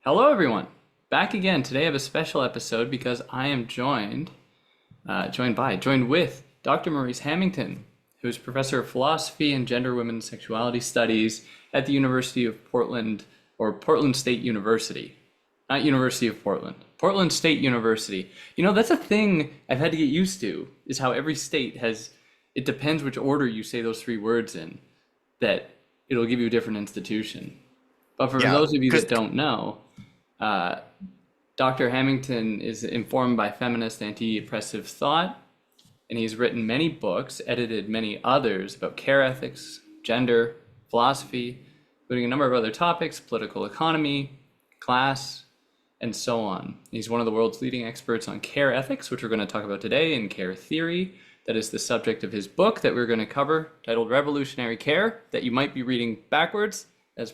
Hello, everyone. Back again. Today I have a special episode because I am joined with Dr. Maurice Hamington, who is professor of philosophy and gender, women's sexuality studies at the University of Portland, or Portland State University. Not University of Portland. Portland State University. You know, that's a thing I've had to get used to, is how every state has, it depends which order you say those three words in, that it'll give you a different institution. But for Yeah, those of you because that don't know, uh, Dr. Hamington is informed by feminist anti-oppressive thought, and he's written many books, edited many others about care ethics, gender, philosophy, including a number of other topics, political economy, class, and so on. He's one of the world's leading experts on care ethics, which we're going to talk about today, and care theory. That is the subject of his book that we're going to cover, titled Revolutionary Care, that you might be reading backwards as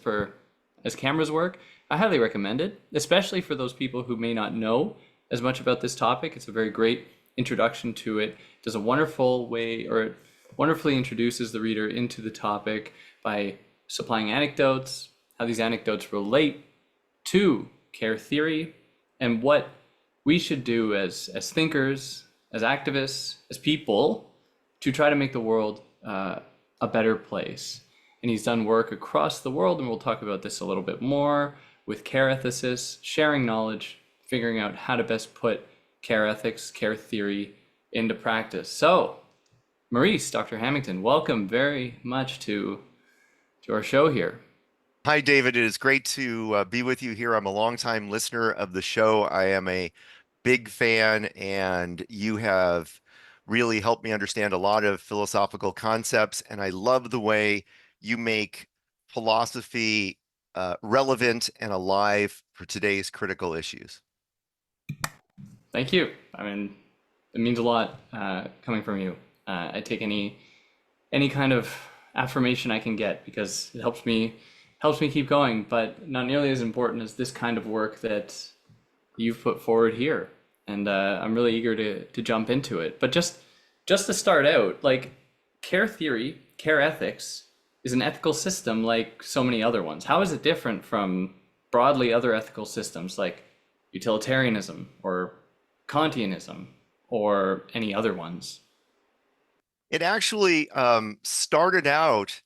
cameras work. I highly recommend it, especially for those people who may not know as much about this topic. It's a very great introduction to it. It does a wonderful way, or it wonderfully introduces the reader into the topic by supplying anecdotes, how these anecdotes relate to care theory, and what we should do as thinkers, as activists, as people to try to make the world a better place. And he's done work across the world, and we'll talk about this a little bit more with care ethicists, sharing knowledge, figuring out how to best put care ethics, care theory into practice. So, Maurice, Dr. Hamington, welcome very much to our show here. hi, David. It is great to be with you here. I'm a longtime listener of the show. I am a big fan, and you have really helped me understand a lot of philosophical concepts. And I love the way you make philosophy relevant and alive for today's critical issues. Thank you. I mean, it means a lot coming from you. I take any kind of affirmation I can get because it helps me keep going, but not nearly as important as this kind of work that you've put forward here. And I'm really eager to jump into it. But just to start out, like care theory, care ethics is an ethical system like so many other ones. How is it different from broadly other ethical systems like utilitarianism or Kantianism or any other ones? It actually started out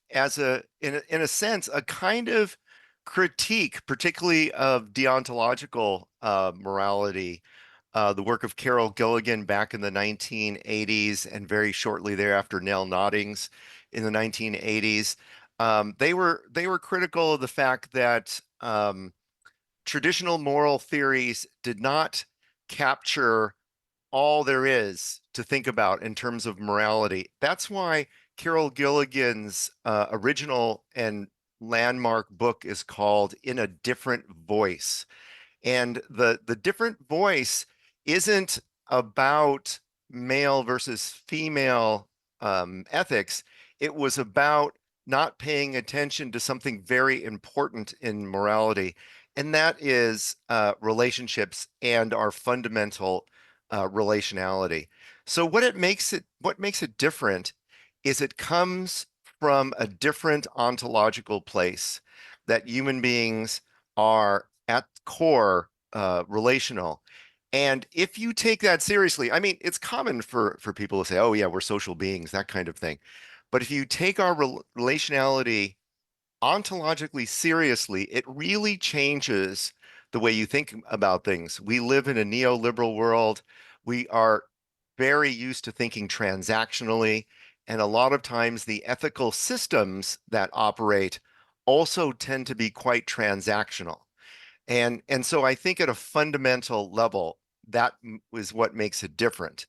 as in a sense, a kind of critique, particularly of deontological morality. The work of Carol Gilligan back in the 1980s, and very shortly thereafter, Nell Noddings in the 1980s. They were critical of the fact that traditional moral theories did not capture all there is to think about in terms of morality. That's why Carol Gilligan's original and landmark book is called In a Different Voice. And the different voice isn't about male versus female ethics. It was about not paying attention to something very important in morality, and that is relationships and our fundamental relationality. So what makes it different is it comes from a different ontological place, that human beings are at core relational. And if you take that seriously, I mean, it's common for people to say, "Oh yeah, we're social beings," that kind of thing. But if you take our relationality ontologically seriously, it really changes the way you think about things. We live in a neoliberal world. We are very used to thinking transactionally, and a lot of times the ethical systems that operate also tend to be quite transactional. And so I think at a fundamental level, that is what makes it different.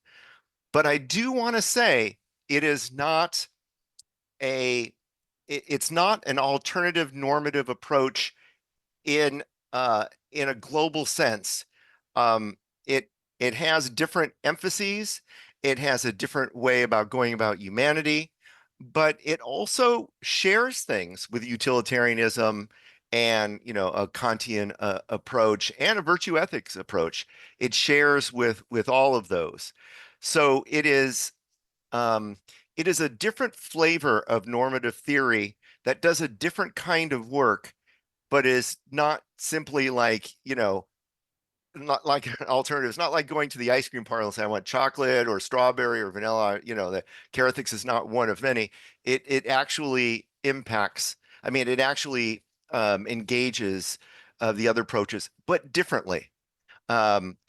But I do want to say it is not a it's not an alternative normative approach in in a global sense. Um, it it has different emphases. It has a different way about going about humanity, but it also shares things with utilitarianism and a Kantian approach and a virtue ethics approach. It shares with all of those. So um, it is a different flavor of normative theory that does a different kind of work, but is not simply like, not like an alternative. It's not like going to the ice cream parlor and saying, I want chocolate or strawberry or vanilla. The care ethics is not one of many. It actually impacts, I mean, it actually engages the other approaches, but differently.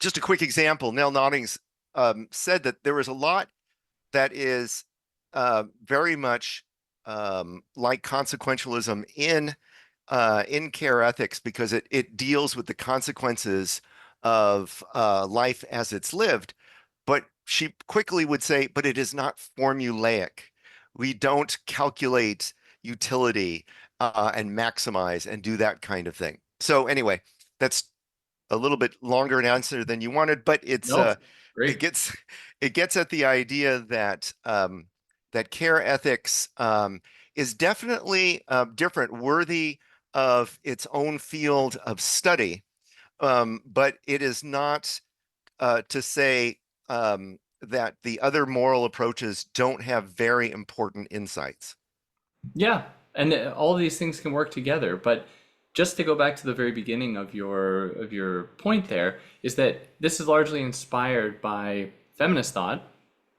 Just a quick example, Nell Noddings said that there was a lot that is very much like consequentialism in care ethics because it deals with the consequences of life as it's lived. But she quickly would say, but it is not formulaic. We don't calculate utility and maximize and do that kind of thing. So anyway, that's a little bit longer an answer than you wanted, but No, it great. gets it gets at the idea that that care ethics is definitely different, worthy of its own field of study, but it is not to say that the other moral approaches don't have very important insights. Yeah, and all these things can work together. But just to go back to the very beginning of your point there, is that this is largely inspired by feminist thought,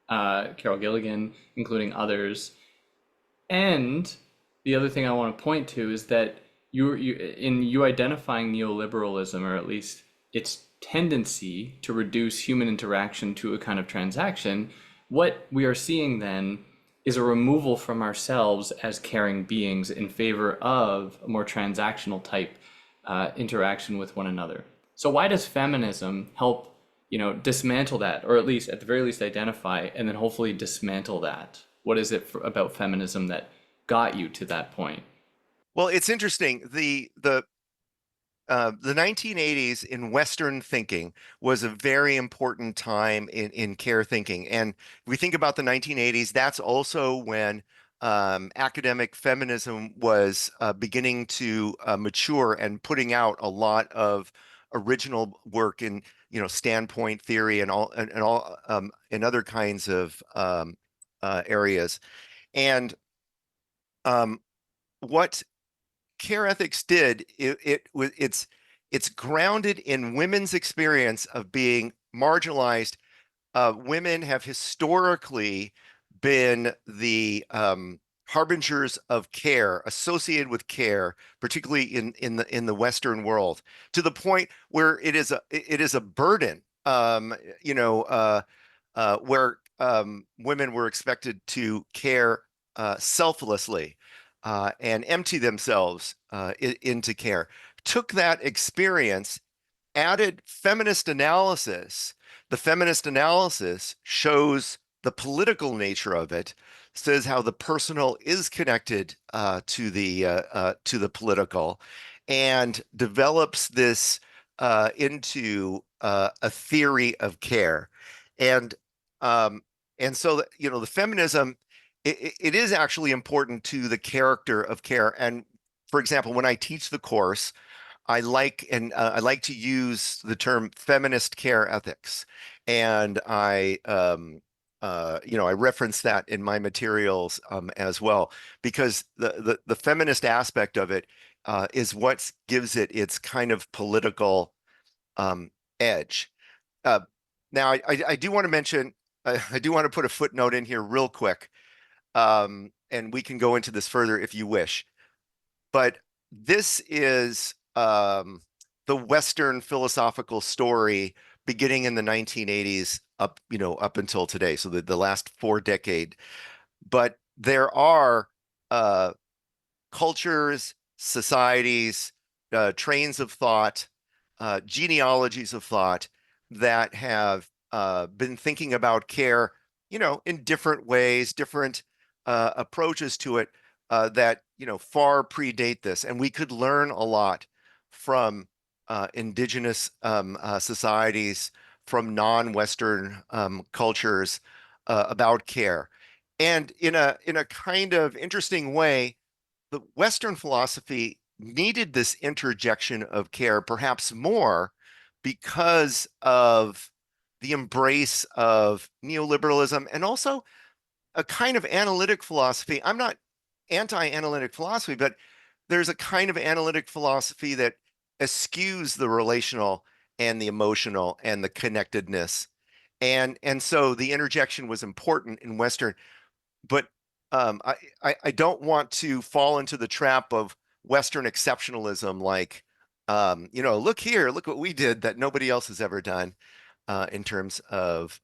Carol Gilligan, including others. And the other thing I want to point to is that you identifying neoliberalism, or at least its tendency to reduce human interaction to a kind of transaction, what we are seeing then is a removal from ourselves as caring beings in favor of a more transactional type interaction with one another. So why does feminism help, dismantle that, or at least at the very least identify and then hopefully dismantle that? What is it about feminism that got you to that point? Well, it's interesting. The 1980s in Western thinking was a very important time in care thinking. And we think about the 1980s, that's also when academic feminism was beginning to mature and putting out a lot of original work in, standpoint theory and all in other kinds of areas. And um, what care ethics did it's grounded in women's experience of being marginalized. Women have historically been the harbingers of care, associated with care, particularly in the Western world, to the point where it is a burden. Where women were expected to care selflessly and empty themselves into care. Took that experience, added feminist analysis. The feminist analysis shows the political nature of it, says how the personal is connected to the political, and develops this into a theory of care. And um, and so the feminism it is actually important to the character of care. And for example, when I teach the course, I like to use the term feminist care ethics, and I reference that in my materials as well, because the feminist aspect of it is what gives it its kind of political um, edge. Uh, Now, I do want to mention, I do want to put a footnote in here real quick, and we can go into this further if you wish. But this is the Western philosophical story beginning in the 1980s up until today, so the last 4 decade. But there are uh, cultures, societies, trains of thought, genealogies of thought that have been thinking about care, in different ways, different approaches to it that, far predate this. And we could learn a lot from indigenous societies, from non-Western cultures about care. And in a kind of interesting way, the Western philosophy needed this interjection of care perhaps more because of the embrace of neoliberalism and also a kind of analytic philosophy. I'm not anti-analytic philosophy, but there's a kind of analytic philosophy that eschews the relational and the emotional and the connectedness. And so the interjection was important in Western, but I don't want to fall into the trap of Western exceptionalism, like, look here, look what we did that nobody else has ever done in terms of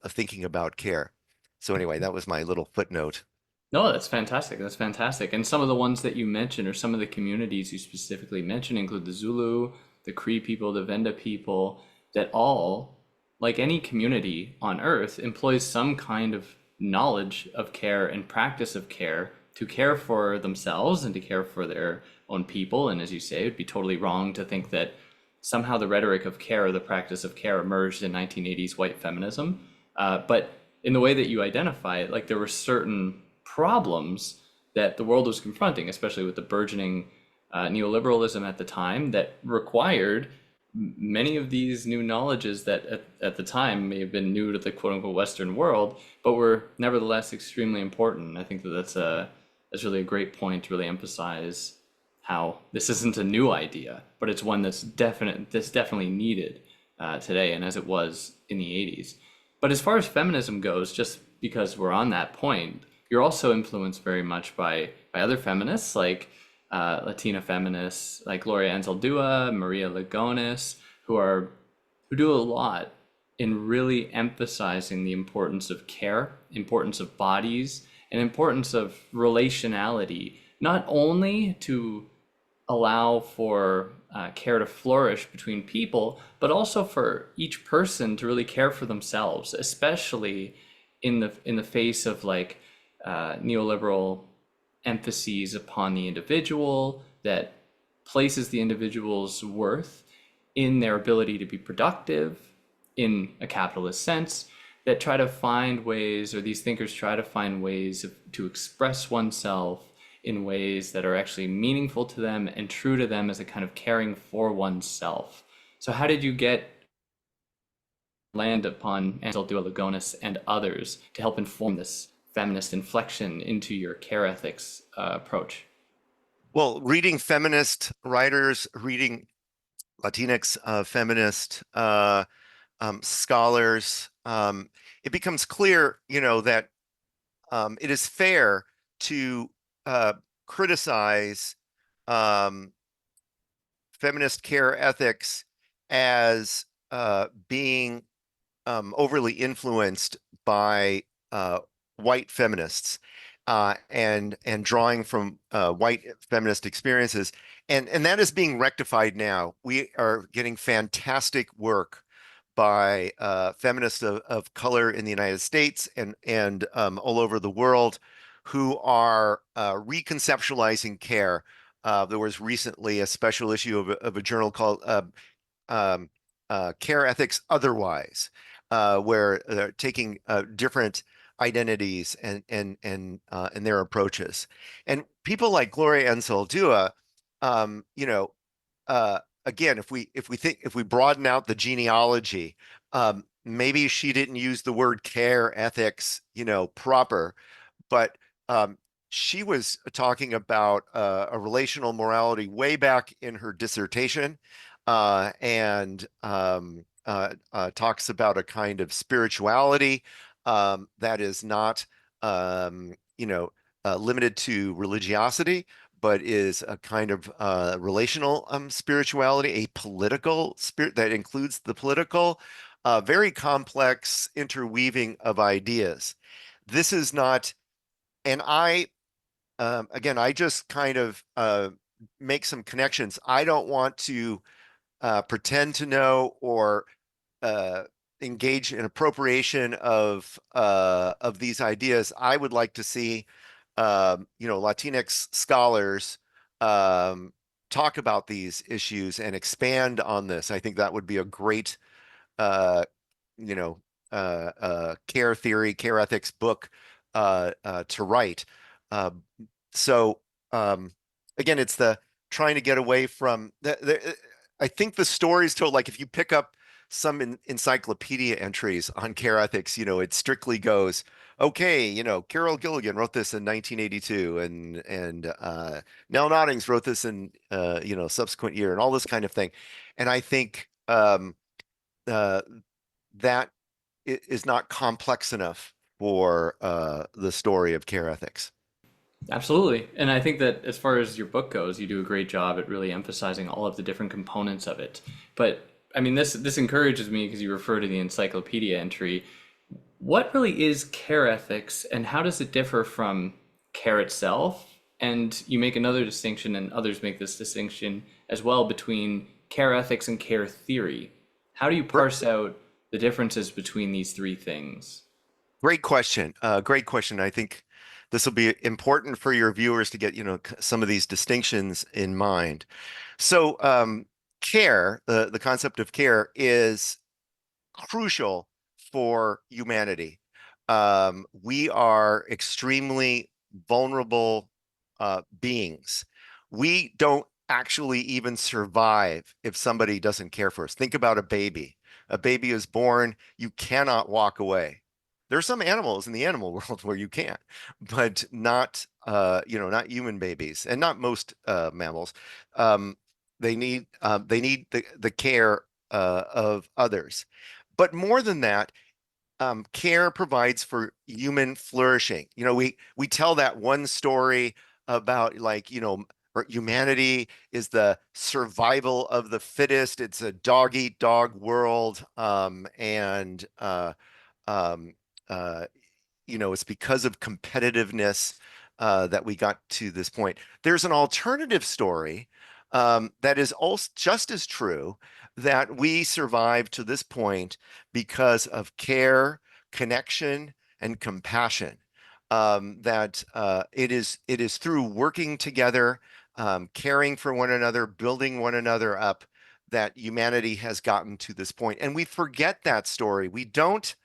thinking about care. So anyway, that was my little footnote. No, that's fantastic. That's fantastic. And some of the ones that you mentioned, or some of the communities you specifically mentioned, include the Zulu, the Cree people, the Venda people, that all, like any community on Earth, employs some kind of knowledge of care and practice of care to care for themselves and to care for their own people. And as you say, it'd be totally wrong to think that somehow the rhetoric of care or the practice of care emerged in 1980s white feminism. But in the way that you identify it, like there were certain problems that the world was confronting, especially with the burgeoning neoliberalism at the time, that required many of these new knowledges that at the time may have been new to the quote unquote Western world, but were nevertheless extremely important. I think that that's really a great point to really emphasize how this isn't a new idea, but it's one that's definitely needed today, and as it was in the 80s. But as far as feminism goes, just because we're on that point, you're also influenced very much by other feminists like Latina feminists like Gloria Anzaldúa, Maria Lugones, who do a lot in really emphasizing the importance of care, importance of bodies, and importance of relationality, not only to allow for care to flourish between people, but also for each person to really care for themselves, especially in the face of like neoliberal emphases upon the individual that places the individual's worth in their ability to be productive in a capitalist sense, that try to find ways, or these thinkers try to find ways to express oneself in ways that are actually meaningful to them and true to them as a kind of caring for oneself. So how did you get land upon Ansel Lugonis and others to help inform this feminist inflection into your care ethics approach? Well, reading feminist writers, reading Latinx feminist scholars, it becomes clear, that it is fair to criticize um, feminist care ethics as being overly influenced by white feminists and drawing from white feminist experiences, and that is being rectified now. We are getting fantastic work by feminists of color in the United States and all over the world who are reconceptualizing care. There was recently a special issue of a journal called um, Care Ethics Otherwise, where they're taking different identities and their approaches. And people like Gloria Anzaldúa, you know, again, if we broaden out the genealogy, maybe she didn't use the word care ethics, proper, but she was talking about a relational morality way back in her dissertation, and talks about a kind of spirituality that is not, limited to religiosity, but is a kind of relational spirituality, a political spirit that includes the political, very complex interweaving of ideas. This is not, and again, I just kind of make some connections. I don't want to pretend to know or uh, engage in appropriation of these ideas. I would like to see Latinx scholars talk about these issues and expand on this. I think that would be a great uh, you know care theory, care ethics book to write. Uh, so again, it's the trying to get away from I think the stories told, like if you pick up some encyclopedia entries on care ethics, it strictly goes, okay, Carol Gilligan wrote this in 1982, and Nell Noddings wrote this in subsequent year, and all this kind of thing. And I think uh, that is not complex enough for the story of care ethics. Absolutely. And I think that as far as your book goes, you do a great job at really emphasizing all of the different components of it. But I mean, this encourages me because you refer to the encyclopedia entry. What really is care ethics and how does it differ from care itself? And you make another distinction, and others make this distinction as well, between care ethics and care theory. How do you Gr- parse out the differences between these three things? Great question. Great question. I think this will be important for your viewers to get, some of these distinctions in mind. So, care, the concept of care is crucial for humanity. We are extremely vulnerable beings. We don't actually even survive if somebody doesn't care for us. Think about a baby. A baby is born, you cannot walk away. There are some animals in the animal world where you can, but not human babies, and not most mammals. Um, they need the care of others. But more than that, care provides for human flourishing. We tell that one story about, like, humanity is the survival of the fittest. It's a dog eat dog world, and um, uh, it's because of competitiveness that we got to this point. There's an alternative story that is also just as true, that we survived to this point because of care, connection, and compassion. That it is through working together, caring for one another, building one another up, that humanity has gotten to this point. And we forget that story. We don't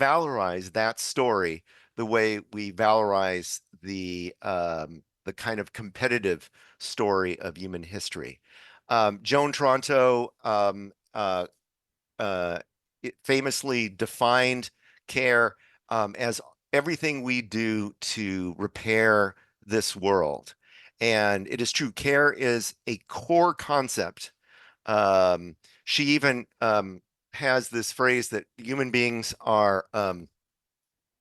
valorize that story the way we valorize the kind of competitive story of human history. Joan Toronto uh, famously defined care as everything we do to repair this world. And it is true, care is a core concept. She even has this phrase that human beings are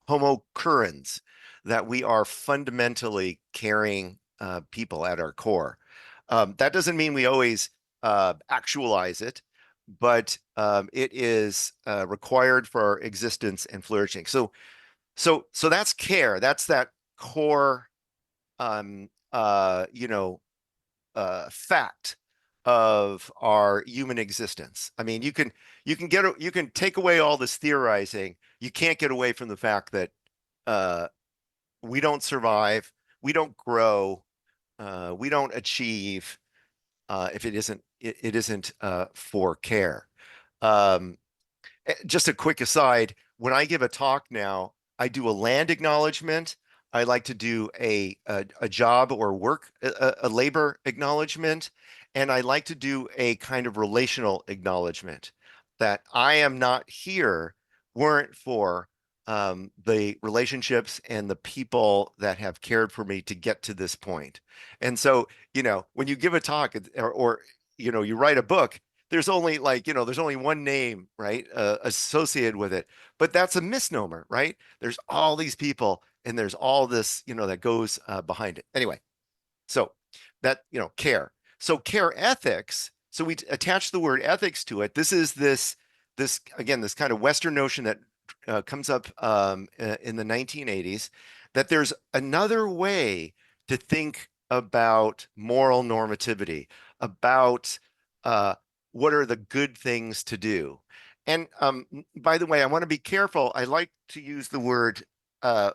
homo currens, that we are fundamentally caring people at our core. That doesn't mean we always actualize it, but it is required for our existence and flourishing. So that's care. That's that core, um, uh, you know, fact of our human existence. I mean, you can take away all this theorizing. You can't get away from the fact that uh, we don't survive, we don't grow, we don't achieve if it isn't for care. Um, just a quick aside, when I give a talk now, I do a land acknowledgement. I like to do a job or work, a labor acknowledgement, and I like to do a kind of relational acknowledgement, that I am not here weren't for the relationships and the people that have cared for me to get to this point. And so, when you give a talk, or you write a book, there's only one name, right, associated with it. But that's a misnomer, right? There's all these people, and there's all this, that goes behind it. Anyway, so that, care. So care ethics. So we attach the word ethics to it. This again, this kind of Western notion that comes up in the 1980s, that there's another way to think about moral normativity, about uh, what are the good things to do. And by the way, I want to be careful. I like to use the word uh,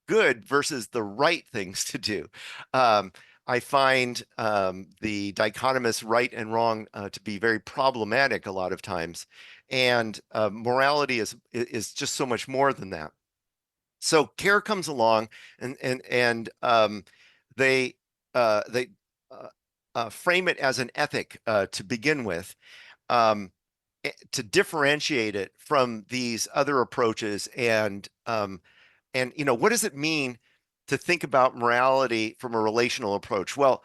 good versus the right things to do. Um, I find the dichotomous right and wrong to be very problematic a lot of times, and morality is just so much more than that. So care comes along, and they frame it as an ethic to begin with. Um, to differentiate it from these other approaches, and what does it mean to think about morality from a relational approach? Well,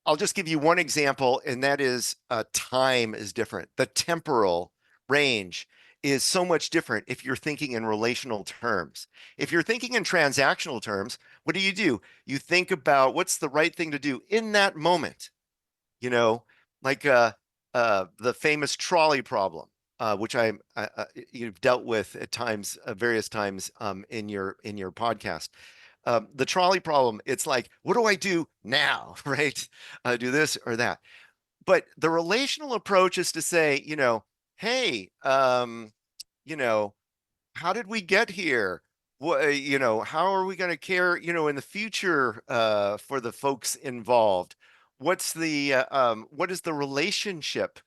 I'll just give you one example, and that is time is different. The temporal range is so much different if you're thinking in relational terms. If you're thinking in transactional terms, what do? You think about what's the right thing to do in that moment, you know, like the famous trolley problem, which you've dealt with at times, various times in your podcast. The trolley problem, it's like, what do I do now, right? Do this or that. But the relational approach is to say, hey, you know, how did we get here? How are we going to care, in the future for the folks involved? What is the relationship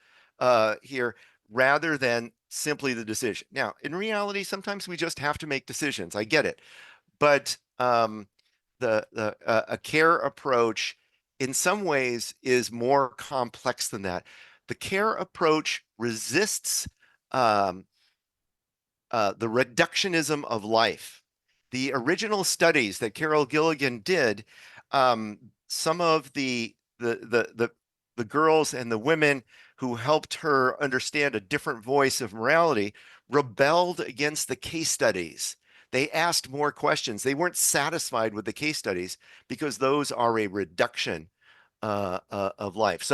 here rather than simply the decision? Now, in reality, sometimes we just have to make decisions. I get it, but the a care approach in some ways is more complex than that. The care approach resists um, the reductionism of life. The original studies that Carol Gilligan did, some of the girls and the women who helped her understand a different voice of morality rebelled against the case studies. They asked more questions. They weren't satisfied with the case studies because those are a reduction of life.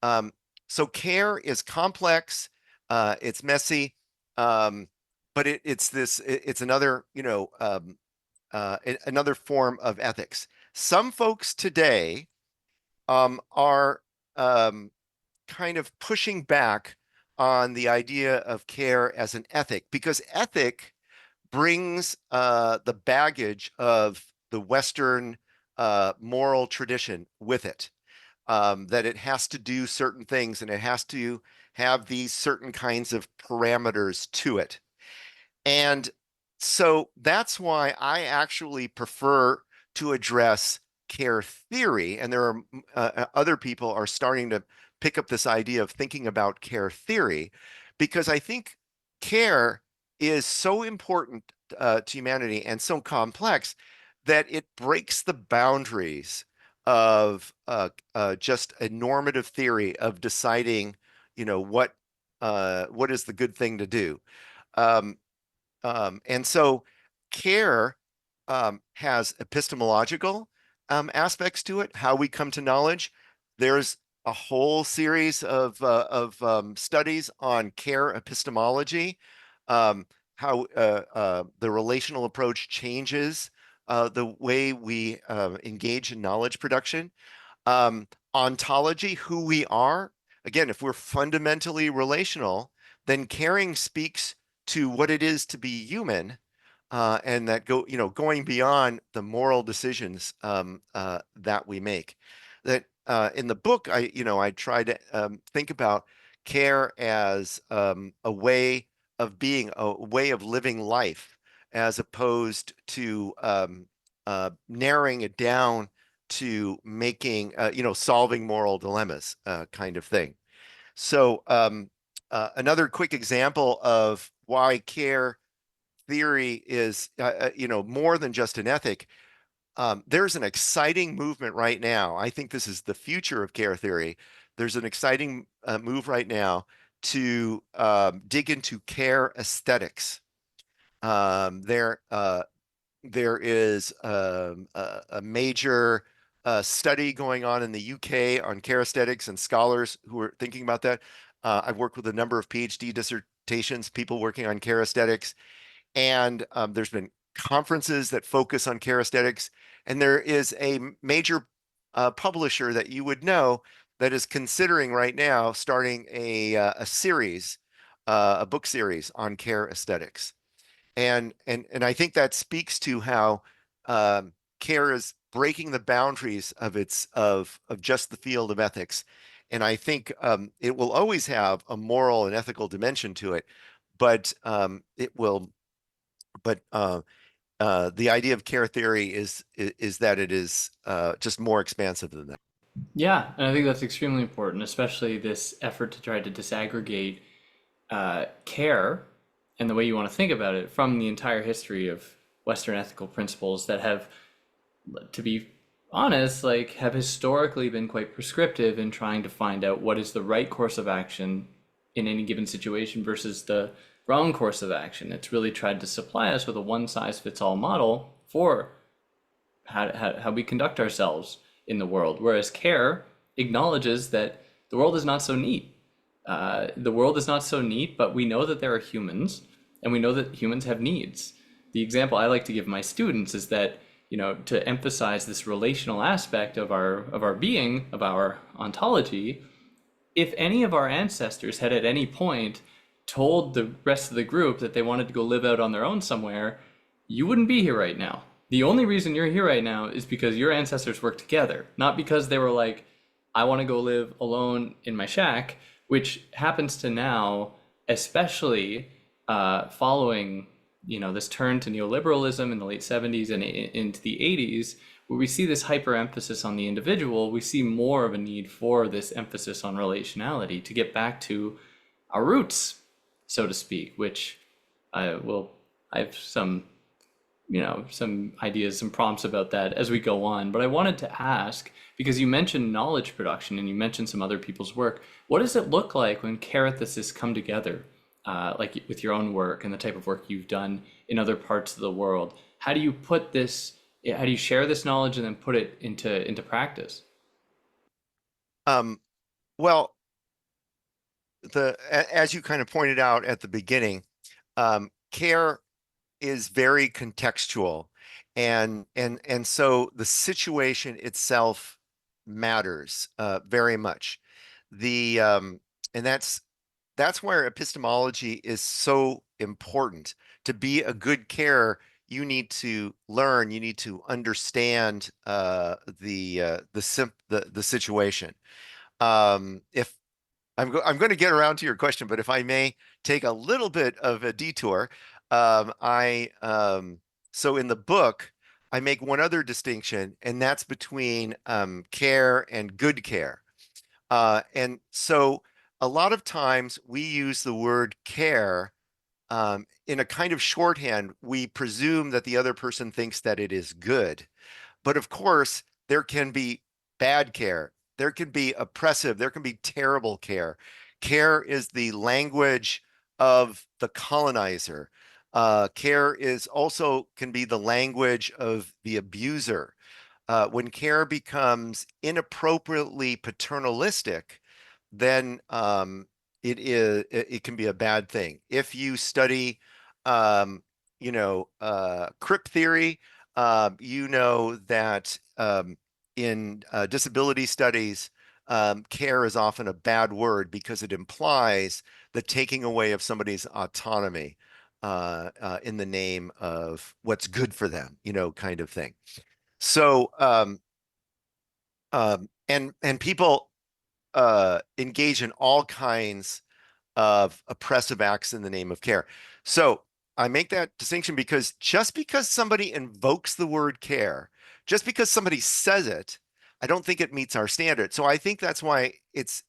Um, so care is complex, it's messy, um, but it's another, another form of ethics. Some folks today are um, kind of pushing back on the idea of care as an ethic because ethic brings the baggage of the Western moral tradition with it, that it has to do certain things and it has to have these certain kinds of parameters to it. And so that's why I actually prefer to address care theory. And there are other people are starting to pick up this idea of thinking about care theory because I think care is so important to humanity and so complex that it breaks the boundaries of just a normative theory of deciding, what is the good thing to do. Um, and so care has epistemological aspects to it, how we come to knowledge. There's a whole series of studies on care epistemology, how the relational approach changes the way we engage in knowledge production. Ontology, who we are. Again, if we're fundamentally relational, then caring speaks to what it is to be human, and that going beyond the moral decisions that we make. That in the book, I try to think about care as a way of being, a way of living life, as opposed to narrowing it down to making, solving moral dilemmas, kind of thing. So another quick example of why care theory is, more than just an ethic. There's an exciting movement right now. I think this is the future of care theory. There's an exciting move right now to dig into care aesthetics. There is a major study going on in the UK on care aesthetics and scholars who are thinking about that. I've worked with a number of PhD dissertations, people working on care aesthetics, and there's been conferences that focus on care aesthetics. And there is a major publisher that you would know that is considering right now starting a series, a book series on care aesthetics. And I think that speaks to how care is breaking the boundaries of just the field of ethics. And I think it will always have a moral and ethical dimension to it, but it will. But the idea of care theory is that it is just more expansive than that. Yeah, and I think that's extremely important, especially this effort to try to disaggregate care and the way you want to think about it from the entire history of Western ethical principles that have, to be honest, like have historically been quite prescriptive in trying to find out what is the right course of action in any given situation versus the wrong course of action. It's really tried to supply us with a one size fits all model for how we conduct ourselves in the world. Whereas care acknowledges that the world is not so neat. The world is not so neat, but we know that there are humans and we know that humans have needs. The example I like to give my students is that, to emphasize this relational aspect of our being, of our ontology, if any of our ancestors had at any point told the rest of the group that they wanted to go live out on their own somewhere, you wouldn't be here right now. The only reason you're here right now is because your ancestors worked together, not because they were like, I want to go live alone in my shack, which happens to now, especially following this turn to neoliberalism in the late 70s and into the 80s, where we see this hyper emphasis on the individual. We see more of a need for this emphasis on relationality to get back to our roots, so to speak, which I have some ideas, some prompts about that as we go on. But I wanted to ask, because you mentioned knowledge production and you mentioned some other people's work, what does it look like when Carathis come together, like with your own work and the type of work you've done in other parts of the world? How do you put this, how do you share this knowledge and then put it into practice? Um, well, as you kind of pointed out at the beginning, care is very contextual, and so the situation itself matters very much. The and that's where epistemology is so important. To be a good care, you need to learn, you need to understand the situation. If I'm going to get around to your question, but if I may take a little bit of a detour, I so in the book I make one other distinction, and that's between care and good care. And so a lot of times we use the word care in a kind of shorthand. We presume that the other person thinks that it is good. But of course, there can be bad care. There can be oppressive. There can be terrible care. Care is the language of the colonizer. Care is also can be the language of the abuser. When care becomes inappropriately paternalistic, then it can be a bad thing. If you study, um, crip theory, you know that in disability studies, care is often a bad word because it implies the taking away of somebody's autonomy in the name of what's good for them, kind of thing. So, and people engage in all kinds of oppressive acts in the name of care. So I make that distinction because just because somebody invokes the word care, just because somebody says it, I don't think it meets our standard. So I think that's why it's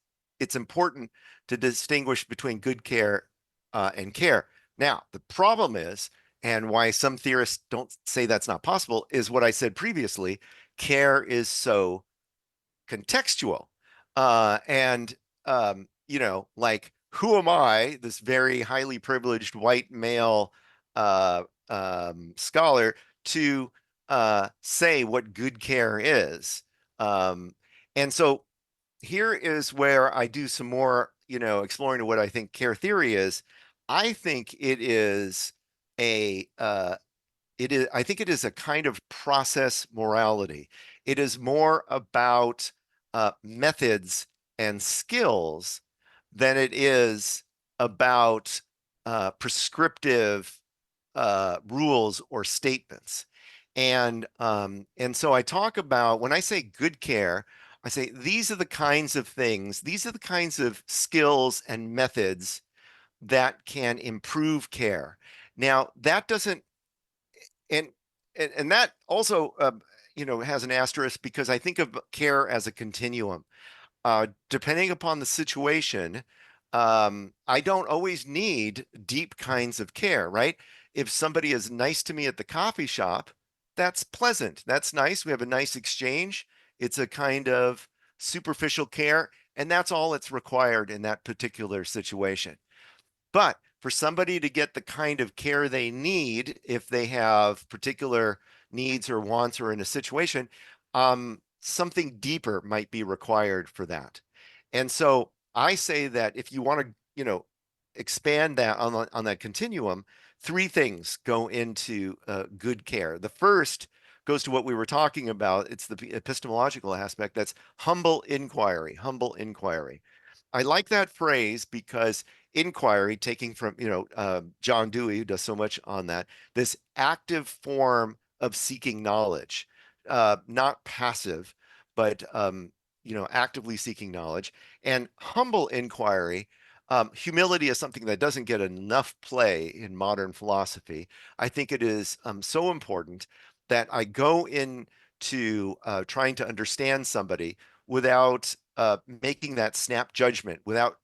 important to distinguish between good care and care. Now, the problem is, and why some theorists don't say that's not possible, is what I said previously. Care is so contextual. And like, who am I, this very highly privileged white male scholar, to say what good care is? Um, and so here is where I do some more, exploring to what I think care theory is. I think it is a I think it is a kind of process morality. It is more about methods and skills than it is about prescriptive rules or statements. And so I talk about, when I say good care, I say these are the kinds of things, these are the kinds of skills and methods that can improve care. Now, that doesn't and and that also has an asterisk, because I think of care as a continuum. Depending upon the situation, I don't always need deep kinds of care, right? If somebody is nice to me at the coffee shop, that's pleasant. That's nice. We have a nice exchange. It's a kind of superficial care, and that's all that's required in that particular situation. But for somebody to get the kind of care they need, if they have particular needs or wants or in a situation, something deeper might be required for that. And so I say that if you want to, expand that on that continuum, three things go into good care. The first goes to what we were talking about. It's the epistemological aspect. That's humble inquiry, humble inquiry. I like that phrase because inquiry, taking from John Dewey, who does so much on that, this active form of seeking knowledge, not passive, but actively seeking knowledge, and humble inquiry. Humility is something that doesn't get enough play in modern philosophy. I think it is so important that I go into trying to understand somebody without making that snap judgment, without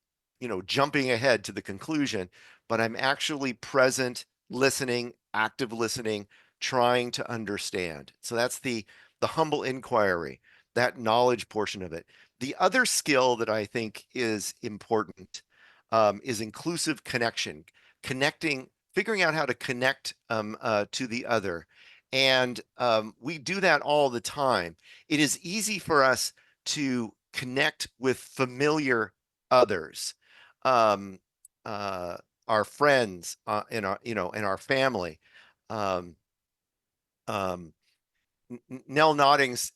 jumping ahead to the conclusion, but I'm actually present, listening, active listening, trying to understand. So that's the humble inquiry, that knowledge portion of it. The other skill that I think is important is inclusive connection, connecting, figuring out how to connect to the other. And we do that all the time. It is easy for us to connect with familiar others, um, uh, our friends, in our family. Um, um, Nell Noddings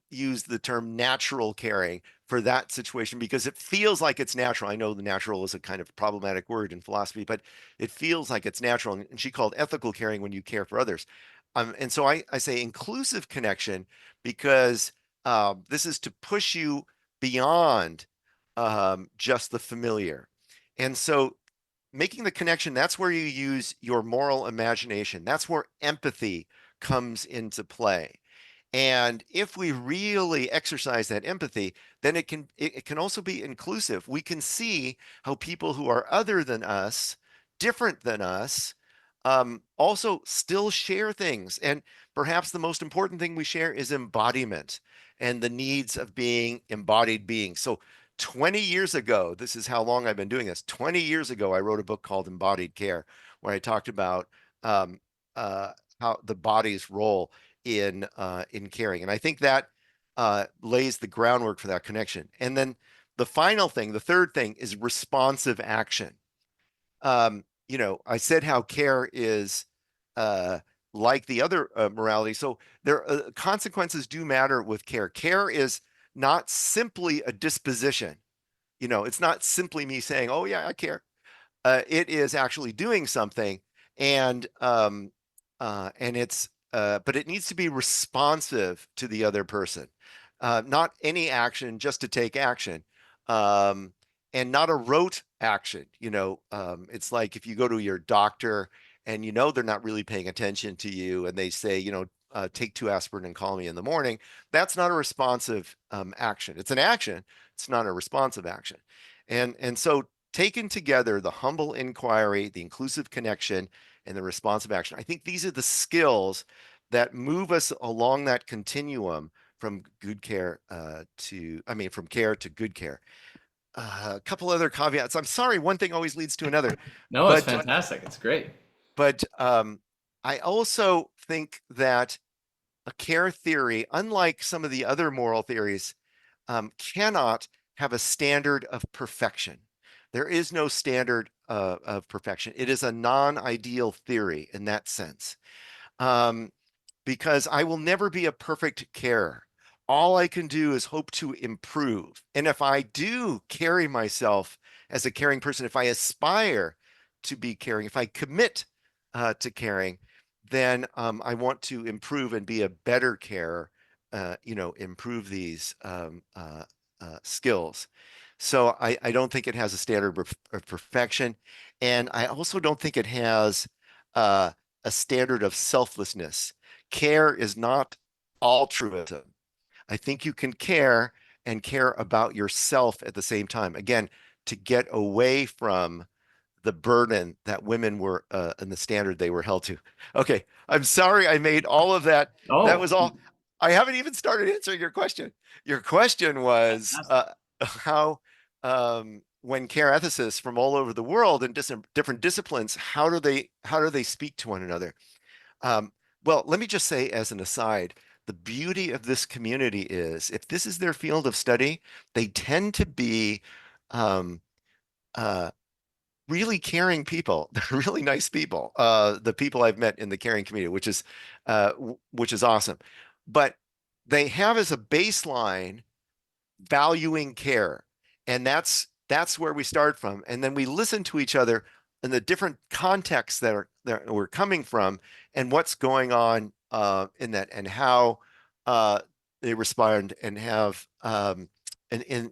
used the term natural caring for that situation because it feels like it's natural. I know the natural is a kind of problematic word in philosophy, but it feels like it's natural. And she called ethical caring when you care for others. And so I say inclusive connection because this is to push you beyond just the familiar. And so making the connection, that's where you use your moral imagination. That's where empathy comes into play. And if we really exercise that empathy, then it can also be inclusive. We can see how people who are other than us, different than us, also still share things. And perhaps the most important thing we share is embodiment and the needs of being embodied beings. So 20 years ago, this is how long I've been doing this. 20 years ago, I wrote a book called Embodied Care, where I talked about um, how the body's role in caring. And I think that lays the groundwork for that connection. And then the final thing, the third thing is responsive action. I said how care is uh, like the other morality. So there consequences do matter with care. Care is not simply a disposition. It's not simply me saying, "Oh yeah, I care." It is actually doing something, and but it needs to be responsive to the other person, not any action just to take action, um, and not a rote action. It's like if you go to your doctor and they're not really paying attention to you, and they say, take 2 aspirin and call me in the morning. That's not a responsive action. It's an action. It's not a responsive action. And so taken together, the humble inquiry, the inclusive connection, and the responsive action, I think these are the skills that move us along that continuum from good care from care to good care. A couple other caveats. I'm sorry, one thing always leads to another, No, it's but fantastic. It's great. but I also think that a care theory, unlike some of the other moral theories, cannot have a standard of perfection. There is no standard of perfection. It is a non-ideal theory in that sense. Um, because I will never be a perfect carer. All I can do is hope to improve. And if I do carry myself as a caring person, if I aspire to be caring, if I commit to caring, then I want to improve and be a better carer, improve these skills. So I don't think it has a standard of perfection. And I also don't think it has uh, a standard of selflessness. Care is not altruism. I think you can care and care about yourself at the same time. Again, to get away from the burden that women were and the standard they were held to. Okay, I'm sorry I made all of that. That Oh, was all. I haven't even started answering your question. Your question was fantastic. how when care ethicists from all over the world and different disciplines, how do they speak to one another? Um, well, let me just say as an aside, the beauty of this community is if this is their field of study, they tend to be um, uh, really caring people. They're really nice people. The people I've met in the caring community, which is awesome. But they have as a baseline valuing care. And that's where we start from. And then we listen to each other in the different contexts that we're coming from and what's going on in that and how uh, they respond and have and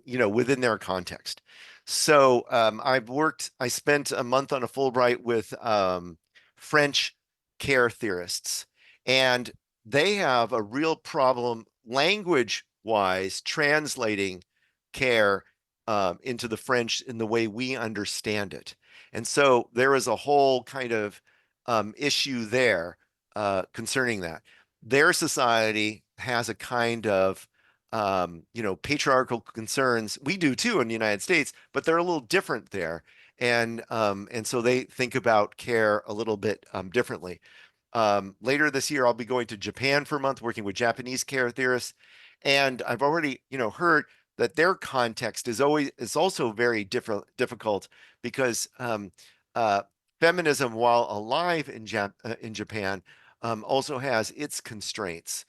within their context. So I spent a month on a Fulbright with French care theorists, and they have a real problem language wise translating care into the French in the way we understand it. And so there is a whole kind of issue there concerning that. Their society has a kind of patriarchal concerns. We do too in the United States, but they're a little different there. And so they think about care a little bit differently. Later this year, I'll be going to Japan for a month, working with Japanese care theorists, and I've already, heard that their context is also very difficult because uh, feminism, while alive in Japan, also has its constraints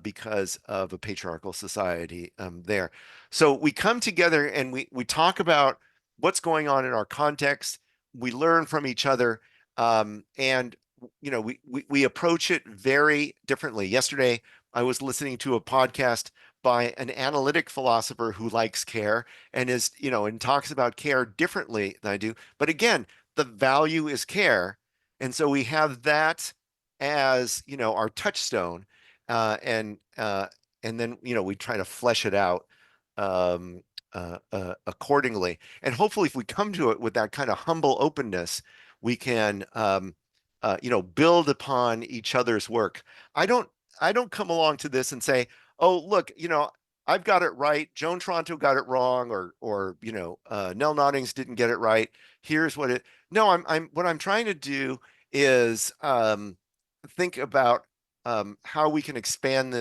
because of a patriarchal society there. So we come together and we talk about what's going on in our context. We learn from each other, and we approach it very differently. Yesterday, I was listening to a podcast by an analytic philosopher who likes care and and talks about care differently than I do. But again, the value is care. And so we have that as, our touchstone. And then, we try to flesh it out um, accordingly. And hopefully, if we come to it with that kind of humble openness, we can build upon each other's work. I don't I don't come along to this and say, oh, look, I've got it right. Joan Toronto got it wrong, or Nell Noddings didn't get it right. Here's what it. No, what I'm trying to do is think about how we can expand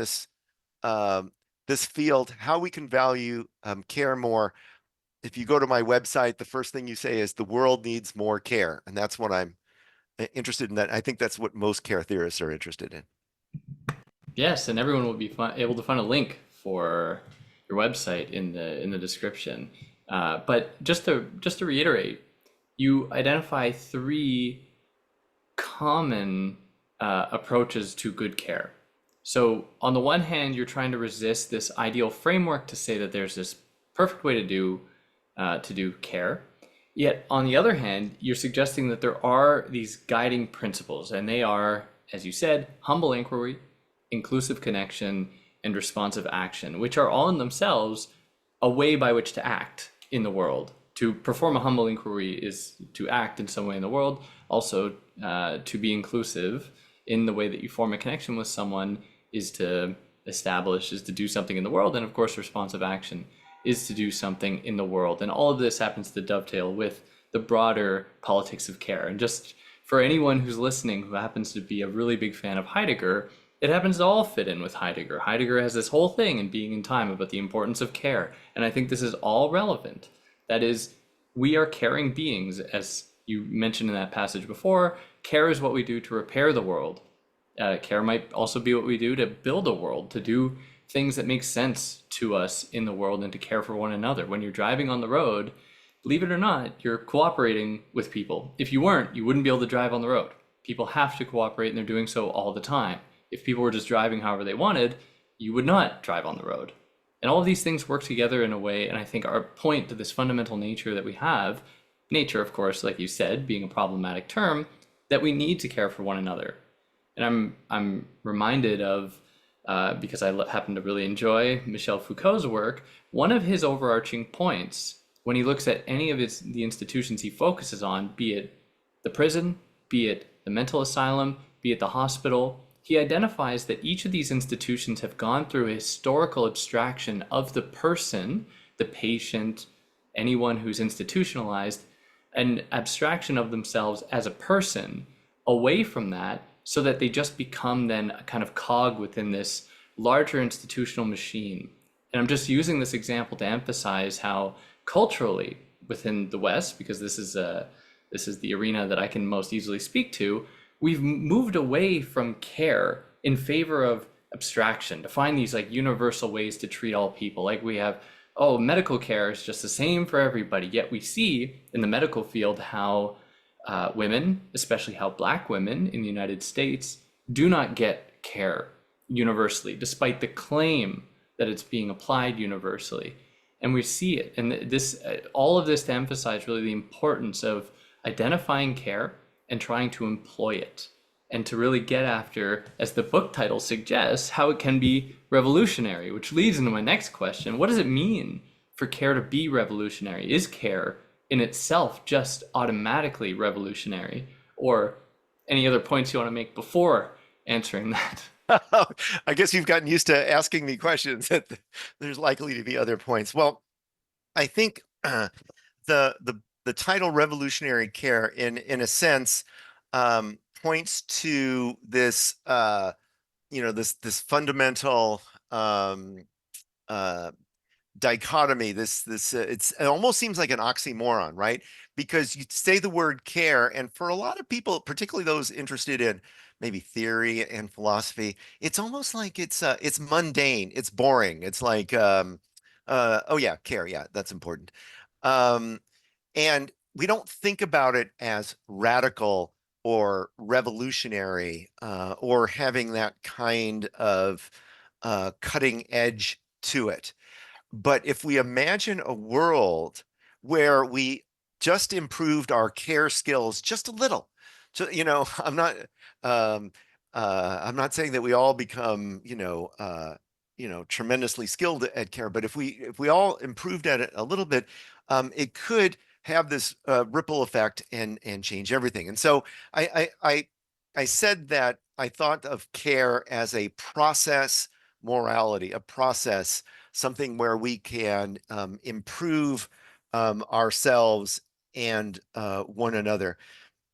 um, this field, how we can value care more. If you go to my website, the first thing you say is the world needs more care, and that's what I'm interested in. That I think that's what most care theorists are interested in. Yes, and everyone will be able to find a link for your website in the description. But just to reiterate, you identify three common approaches to good care. So on the one hand, you're trying to resist this ideal framework to say that there's this perfect way to do care. Yet on the other hand, you're suggesting that there are these guiding principles, and they are, as you said, humble inquiry, inclusive connection, and responsive action, which are all in themselves a way by which to act in the world. To perform a humble inquiry is to act in some way in the world. Also, to be inclusive in the way that you form a connection with someone is to establish, is to do something in the world. And of course, responsive action is to do something in the world. And all of this happens to dovetail with the broader politics of care. And just for anyone who's listening who happens to be a really big fan of Heidegger, it happens to all fit in with Heidegger. Heidegger has this whole thing in Being in Time about the importance of care. And I think this is all relevant. That is, we are caring beings, as you mentioned in that passage before. Care is what we do to repair the world. Care might also be what we do to build a world, to do things that make sense to us in the world and to care for one another. When you're driving on the road, believe it or not, you're cooperating with people. If you weren't, you wouldn't be able to drive on the road. People have to cooperate, and they're doing so all the time. If people were just driving however they wanted, you would not drive on the road. And all of these things work together in a way, and I think our point to this fundamental nature that we have, nature, of course, like you said, being a problematic term, that we need to care for one another. And I'm reminded of, because I happen to really enjoy Michel Foucault's work, one of his overarching points when he looks at any of the institutions he focuses on, be it the prison, be it the mental asylum, be it the hospital, he identifies that each of these institutions have gone through a historical abstraction of the person, the patient, anyone who's institutionalized, an abstraction of themselves as a person away from that so that they just become then a kind of cog within this larger institutional machine. And I'm just using this example to emphasize how culturally within the West, because this is the arena that I can most easily speak to, we've moved away from care in favor of abstraction to find these like universal ways to treat all people. Like we have, oh, medical care is just the same for everybody. Yet we see in the medical field how women, especially how Black women in the United States, do not get care universally, despite the claim that it's being applied universally. And we see it. And this, all of this to emphasize really the importance of identifying care and trying to employ it, and to really get after, as the book title suggests, how it can be revolutionary, which leads into my next question. What does it mean for care to be revolutionary? Is care in itself just automatically revolutionary? Or any other points you want to make before answering that? I guess you've gotten used to asking me questions that there's likely to be other points. Well, I think the title revolutionary care in a sense points to this this fundamental uh dichotomy, it almost seems like an oxymoron, right? Because you say the word care, and for a lot of people, particularly those interested in maybe theory and philosophy, it's almost like it's mundane, it's boring. It's like oh yeah, care, yeah, that's important. um and we don't think about it as radical or revolutionary, or having that kind of cutting edge to it. But if we imagine a world where we just improved our care skills just a little, so, um, I'm not saying that we all become, tremendously skilled at care, but if we all improved at it a little bit, it could have this ripple effect and change everything. And so I said that I thought of care as a process morality, a process, something where we can improve ourselves and one another.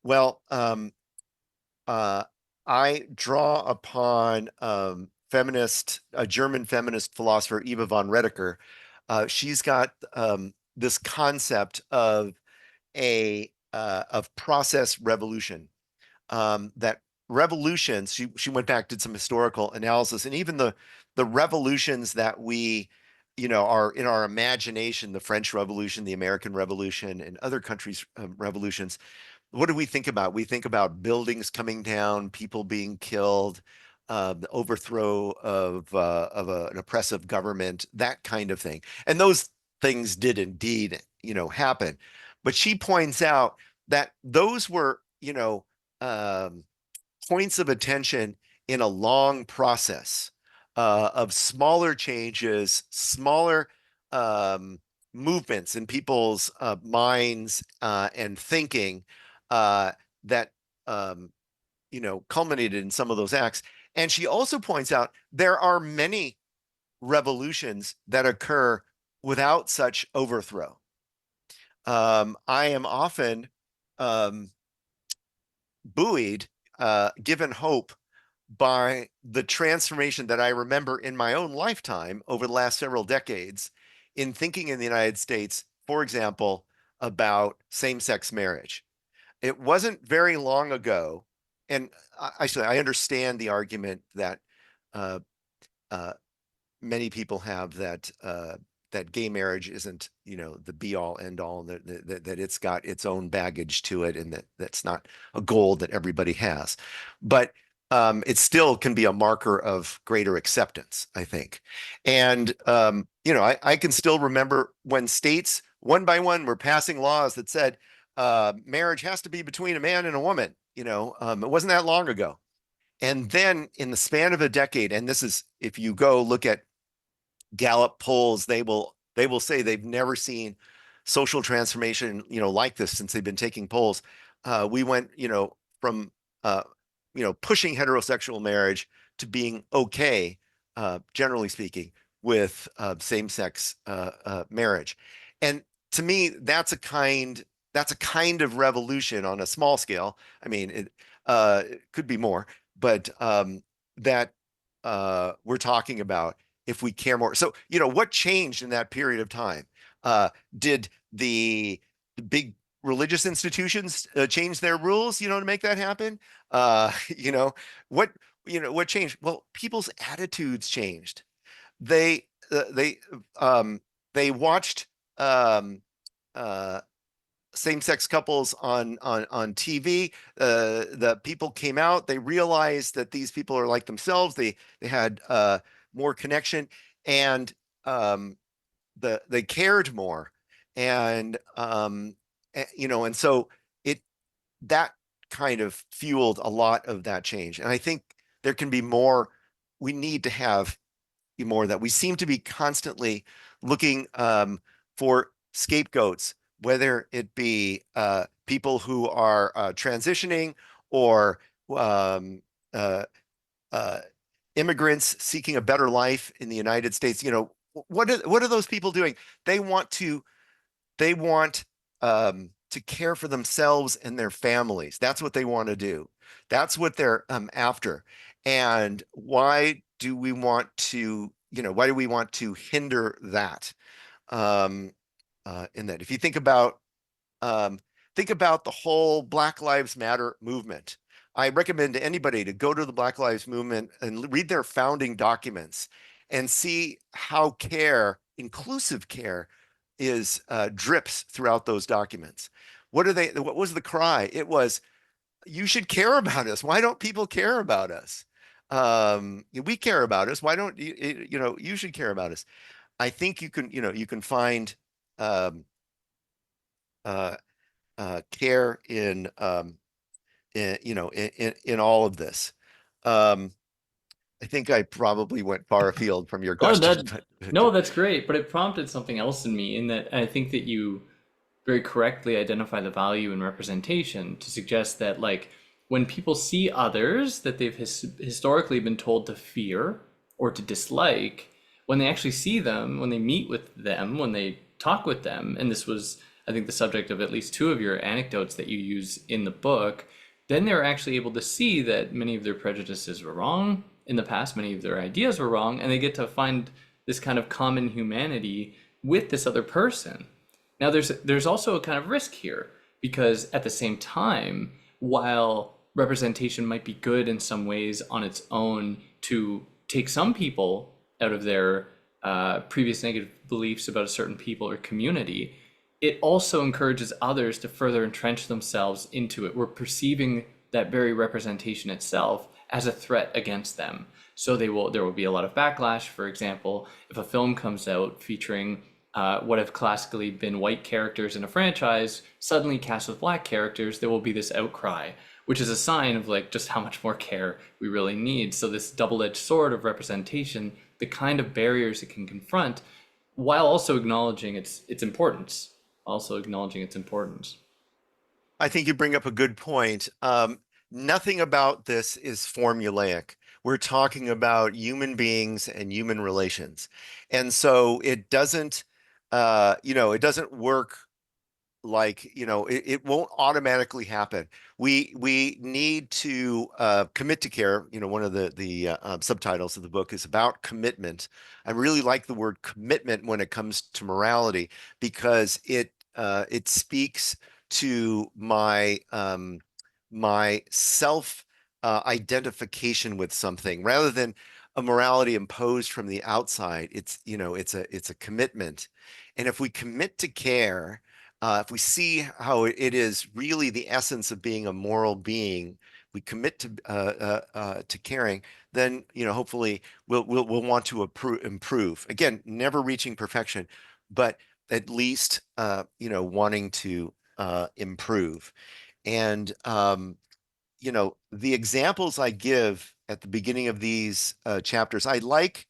Well, uh, I draw upon a German feminist philosopher, Eva von Redeker. She's got this concept of process revolution, that revolutions, she went back, did some historical analysis, and even the revolutions that we, are in our imagination, the French Revolution, the American Revolution, and other countries' revolutions. What do we think about? We think about buildings coming down, people being killed, the overthrow of an oppressive government, that kind of thing. And those things did indeed, happen. But she points out that those were, points of attention in a long process of smaller changes, smaller um, movements in people's minds and thinking, uh, that culminated in some of those acts. And she also points out there are many revolutions that occur without such overthrow. I am often um, buoyed, given hope by the transformation that I remember in my own lifetime over the last several decades in thinking in the United States, for example, about same-sex marriage. It wasn't very long ago, and actually, I understand the argument that uh, uh, many people have that gay marriage isn't, the be all end all, that it's got its own baggage to it, and that's not a goal that everybody has. But it still can be a marker of greater acceptance, I think. And I can still remember when states one by one were passing laws that said marriage has to be between a man and a woman. It wasn't that long ago. And then in the span of a decade, and this is, if you go look at Gallup polls, they will say they've never seen social transformation, like this since they've been taking polls. We went, from uh, pushing heterosexual marriage to being okay, generally speaking, with same-sex marriage. And to me, that's a kind of revolution on a small scale. I mean, it could be more, but that we're talking about if we care more. So, what changed in that period of time? Did the big religious institutions change their rules, to make that happen? Uh, you know, what what changed? Well, people's attitudes changed. They uh, they um, they watched um, uh, same-sex couples on TV. The people came out. They realized that these people are like themselves. They had more connection, and um, they cared more, and and so it that kind of fueled a lot of that change. And I think there can be more. We need to have more that we seem to be constantly looking for scapegoats, whether it be people who are transitioning or um, uh, uh, immigrants seeking a better life in the United States. What are those people doing? They want to they want to care for themselves and their families. That's what they want to do. That's what they're after. And why do we want to hinder that? Um, in that, if you um, think about the whole Black Lives Matter movement. I recommend to anybody to go to the Black Lives Movement and read their founding documents and see how inclusive care, is drips throughout those documents. What was the cry? It was, you should care about us. Why don't people care about us? We care about us. Why don't you should care about us. I think you can find um, uh, care in all of this. Um, I think I probably went far afield from your Oh, question, that but no, that's great, but it prompted something else in me in that I think that you very correctly identify the value in representation to suggest that like when people see others that they've historically been told to fear or to dislike, when they actually see them, when they meet with them, when they talk with them, and this was I think the subject of at least two of your anecdotes that you use in the book, then they're actually able to see that many of their prejudices were wrong in the past, many of their ideas were wrong, and they get to find this kind of common humanity with this other person. Now, there's also a kind of risk here because at the same time, while representation might be good in some ways on its own to take some people out of their previous negative beliefs about a certain people or community, it also encourages others to further entrench themselves into it. We're perceiving that very representation itself as a threat against them. So there will be a lot of backlash. For example, if a film comes out featuring what have classically been white characters in a franchise, suddenly cast with black characters, there will be this outcry, which is a sign of like just how much more care we really need. So this double-edged sword of representation, the kind of barriers it can confront, while also acknowledging its importance, also acknowledging its importance. I think you bring up a good point. Nothing about this is formulaic. We're talking about human beings and human relations. And so it doesn't work like it won't automatically happen. We need to commit to care. One of the subtitles of the book is about commitment. I really like the word commitment when it comes to morality because it speaks to my self identification with something rather than a morality imposed from the outside. It's a commitment, and if we commit to care, if we see how it is really the essence of being a moral being, we commit to caring, then hopefully we'll want to improve. Again, never reaching perfection, but at least wanting to improve. And the examples I give at the beginning of these chapters, I like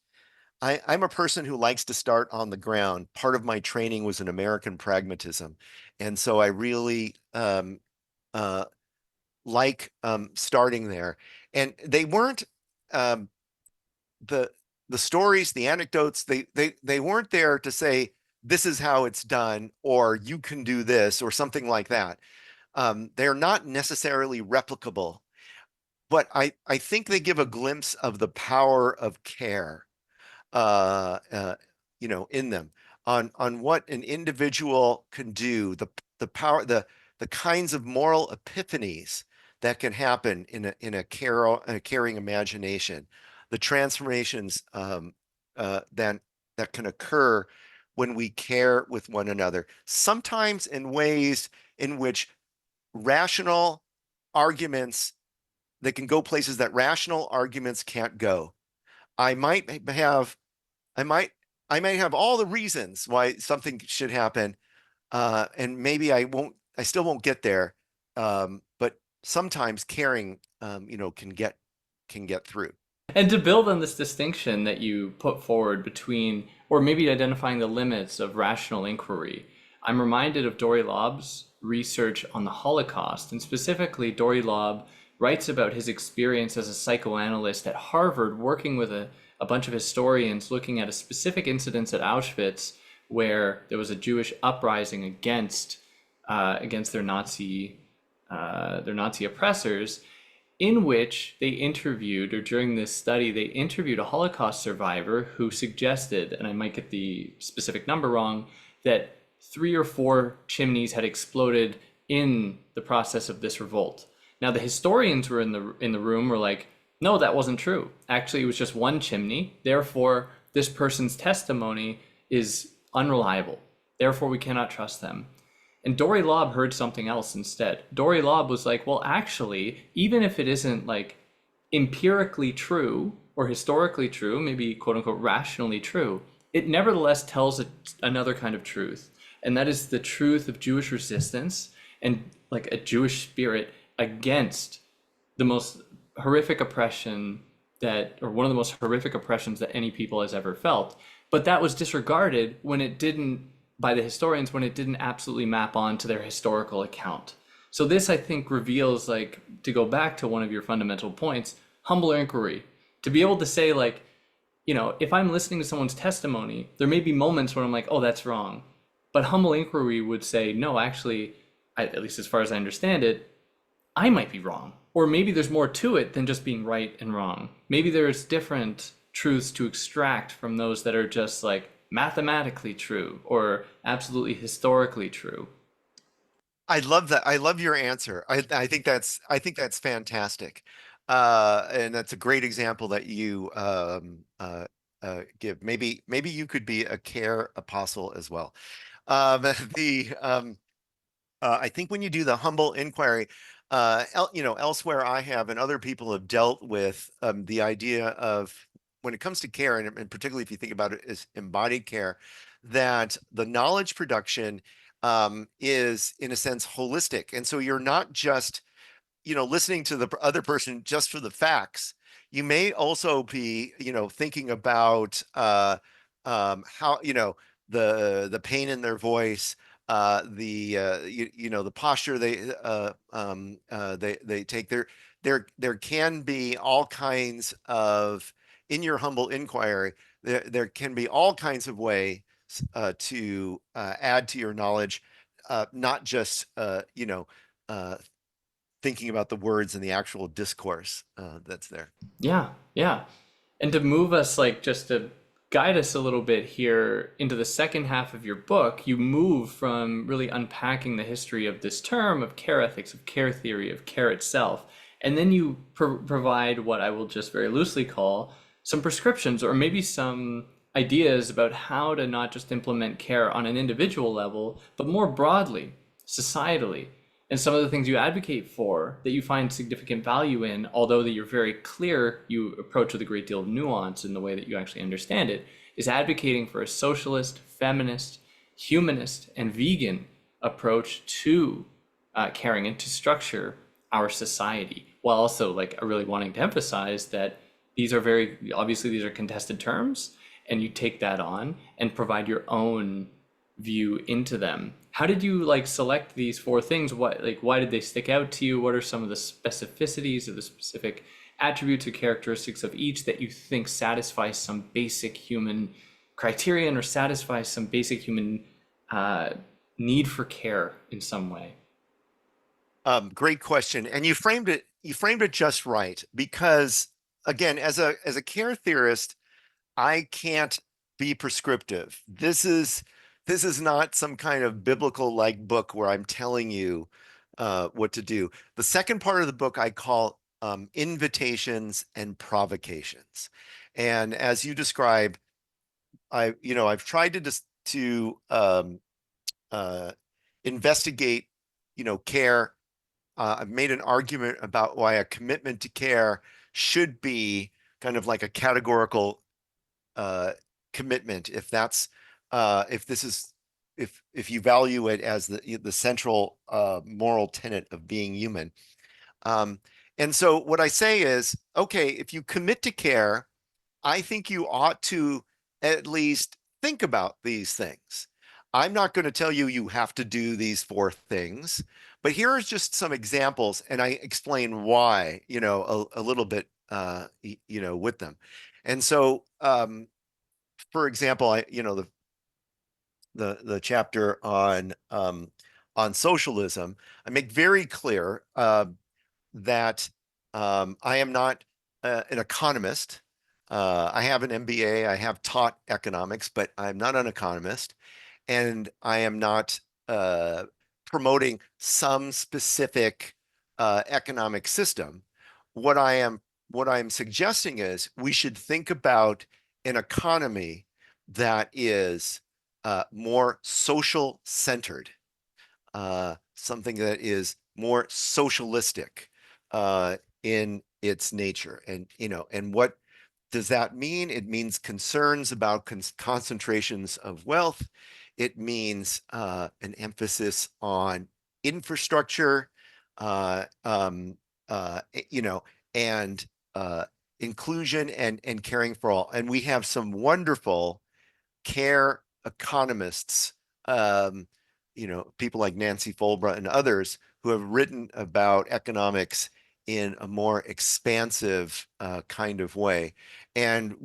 I'm a person who likes to start on the ground. Part of my training was in American pragmatism. And so I really uh, like starting there. And they weren't um, the the stories, the anecdotes, they weren't there to say this is how it's done or you can do this or something like that. They're not necessarily replicable, but I think they give a glimpse of the power of care uh, uh, in them on what an individual can do, the power, the kinds of moral epiphanies that can happen in a caring imagination, the transformations that can occur when we care with one another, sometimes in ways in which rational arguments they can go places that rational arguments can't go. I might have I might I might have all the reasons why something should happen, and maybe I still won't get there. But sometimes caring, can get through. And to build on this distinction that you put forward between, or maybe identifying the limits of rational inquiry, I'm reminded of Dory Lobb's research on the Holocaust. And specifically, Dory Lobb writes about his experience as a psychoanalyst at Harvard, working with a bunch of historians looking at a specific incident at Auschwitz where there was a Jewish uprising against their Nazi oppressors, in which they interviewed, or during this study, they interviewed a Holocaust survivor who suggested, and I might get the specific number wrong, that 3 or 4 chimneys had exploded in the process of this revolt. Now, the historians were in the room were like, no, that wasn't true. Actually, it was just one chimney. Therefore, this person's testimony is unreliable. Therefore, we cannot trust them. And Dory Lobb heard something else instead. Dory Lobb was like, well, actually, even if it isn't like empirically true or historically true, maybe quote unquote rationally true, it nevertheless tells another kind of truth. And that is the truth of Jewish resistance and like a Jewish spirit against the most horrific oppression or one of the most horrific oppressions that any people has ever felt. But that was disregarded when it didn't, by the historians, when it didn't absolutely map onto their historical account. So this, I think, reveals, like, to go back to one of your fundamental points, humble inquiry. To be able to say, like, if I'm listening to someone's testimony, there may be moments where I'm like, oh, that's wrong. But humble inquiry would say, no, actually, at least as far as I understand it, I might be wrong. Or maybe there's more to it than just being right and wrong. Maybe there's different truths to extract from those that are just like mathematically true or absolutely historically true. I love that. I love your answer. I think that's fantastic. And that's a great example that you give. Maybe you could be a care apostle as well. The I think when you do the humble inquiry, elsewhere I have and other people have dealt with the idea of when it comes to care, and particularly if you think about it as embodied care, that the knowledge production is in a sense holistic. And so you're not just listening to the other person just for the facts. You may also be, thinking about how, the pain in their voice, the posture they take. There can be all kinds of in your humble inquiry. There can be all kinds of ways to add to your knowledge, not just uh, thinking about the words and the actual discourse that's there. Yeah, yeah. And to move us, like, just to guide us a little bit here into the second half of your book, you move from really unpacking the history of this term, of care ethics, of care theory, of care itself. And then you provide what I will just very loosely call some prescriptions or maybe some ideas about how to not just implement care on an individual level, but more broadly, societally. And some of the things you advocate for that you find significant value in, although that you're very clear, you approach with a great deal of nuance in the way that you actually understand it, is advocating for a socialist, feminist, humanist, and vegan approach to caring and to structure our society, while also like really wanting to emphasize that these are very obviously these are contested terms, and you take that on and provide your own view into them. How did you like select these four things? What like why did they stick out to you? What are some of the specificities of the specific attributes or characteristics of each that you think satisfies some basic human criterion or satisfies some basic human uh, need for care in some way? Great question. And you framed it just right because again, as a care theorist, I can't be prescriptive. This is not some kind of biblical like book where I'm telling you what to do. The second part of the book I call invitations and provocations. And as you describe, I've tried to just uh, investigate, care. I've made an argument about why a commitment to care should be kind of like a categorical uh, commitment. If this is if you value it as the central moral tenet of being human. Um, and so what I say is, okay, if you commit to care, I think you ought to at least think about these things. I'm not going to tell you you have to do these four things, but here is just some examples, and I explain why, a little bit, with them. And so, for example, the chapter on socialism, I make very clear that I am not an economist. I have an MBA. I have taught economics, but I'm not an economist, and I am not promoting some specific economic system. What I am what I am suggesting is we should think about an economy that is more social centered, something that is more socialistic in its nature. And what does that mean? It means concerns about concentrations of wealth. It means an emphasis on infrastructure, uh, um, you know, and inclusion and caring for all. And we have some wonderful care economists, um, people like Nancy Folbra and others who have written about economics in a more expansive kind of way. And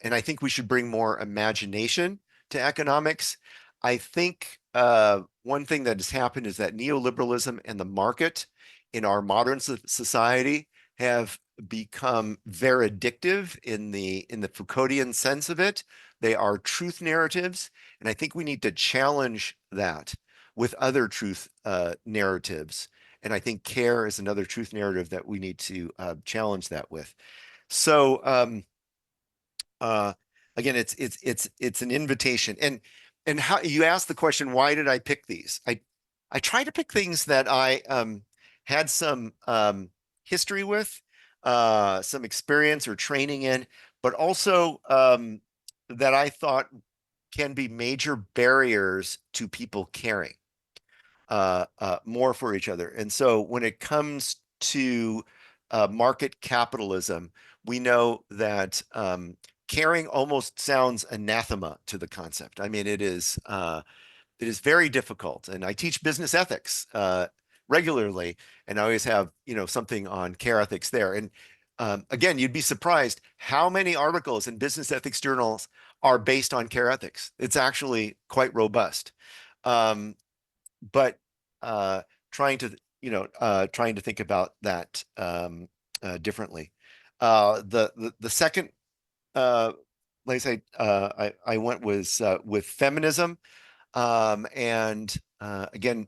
and I think we should bring more imagination to economics. I think one thing that has happened is that neoliberalism and the market in our modern society have become very addictive in the Foucauldian sense of it. They are truth narratives, and I think we need to challenge that with other truth narratives. And I think care is another truth narrative that we need to challenge that with. So uh, again, it's an invitation. And how you asked the question, why did I pick these? I try to pick things that I had some history with, some experience or training in, but also that I thought can be major barriers to people caring more for each other. And so when it comes to market capitalism, we know that caring almost sounds anathema to the concept. I mean, it is very difficult. And I teach business ethics regularly, and I always have something on care ethics there. And again, you'd be surprised how many articles in business ethics journals are based on care ethics. It's actually quite robust. Um, but trying to trying to think about that differently. The second like I say, I went with feminism, and again,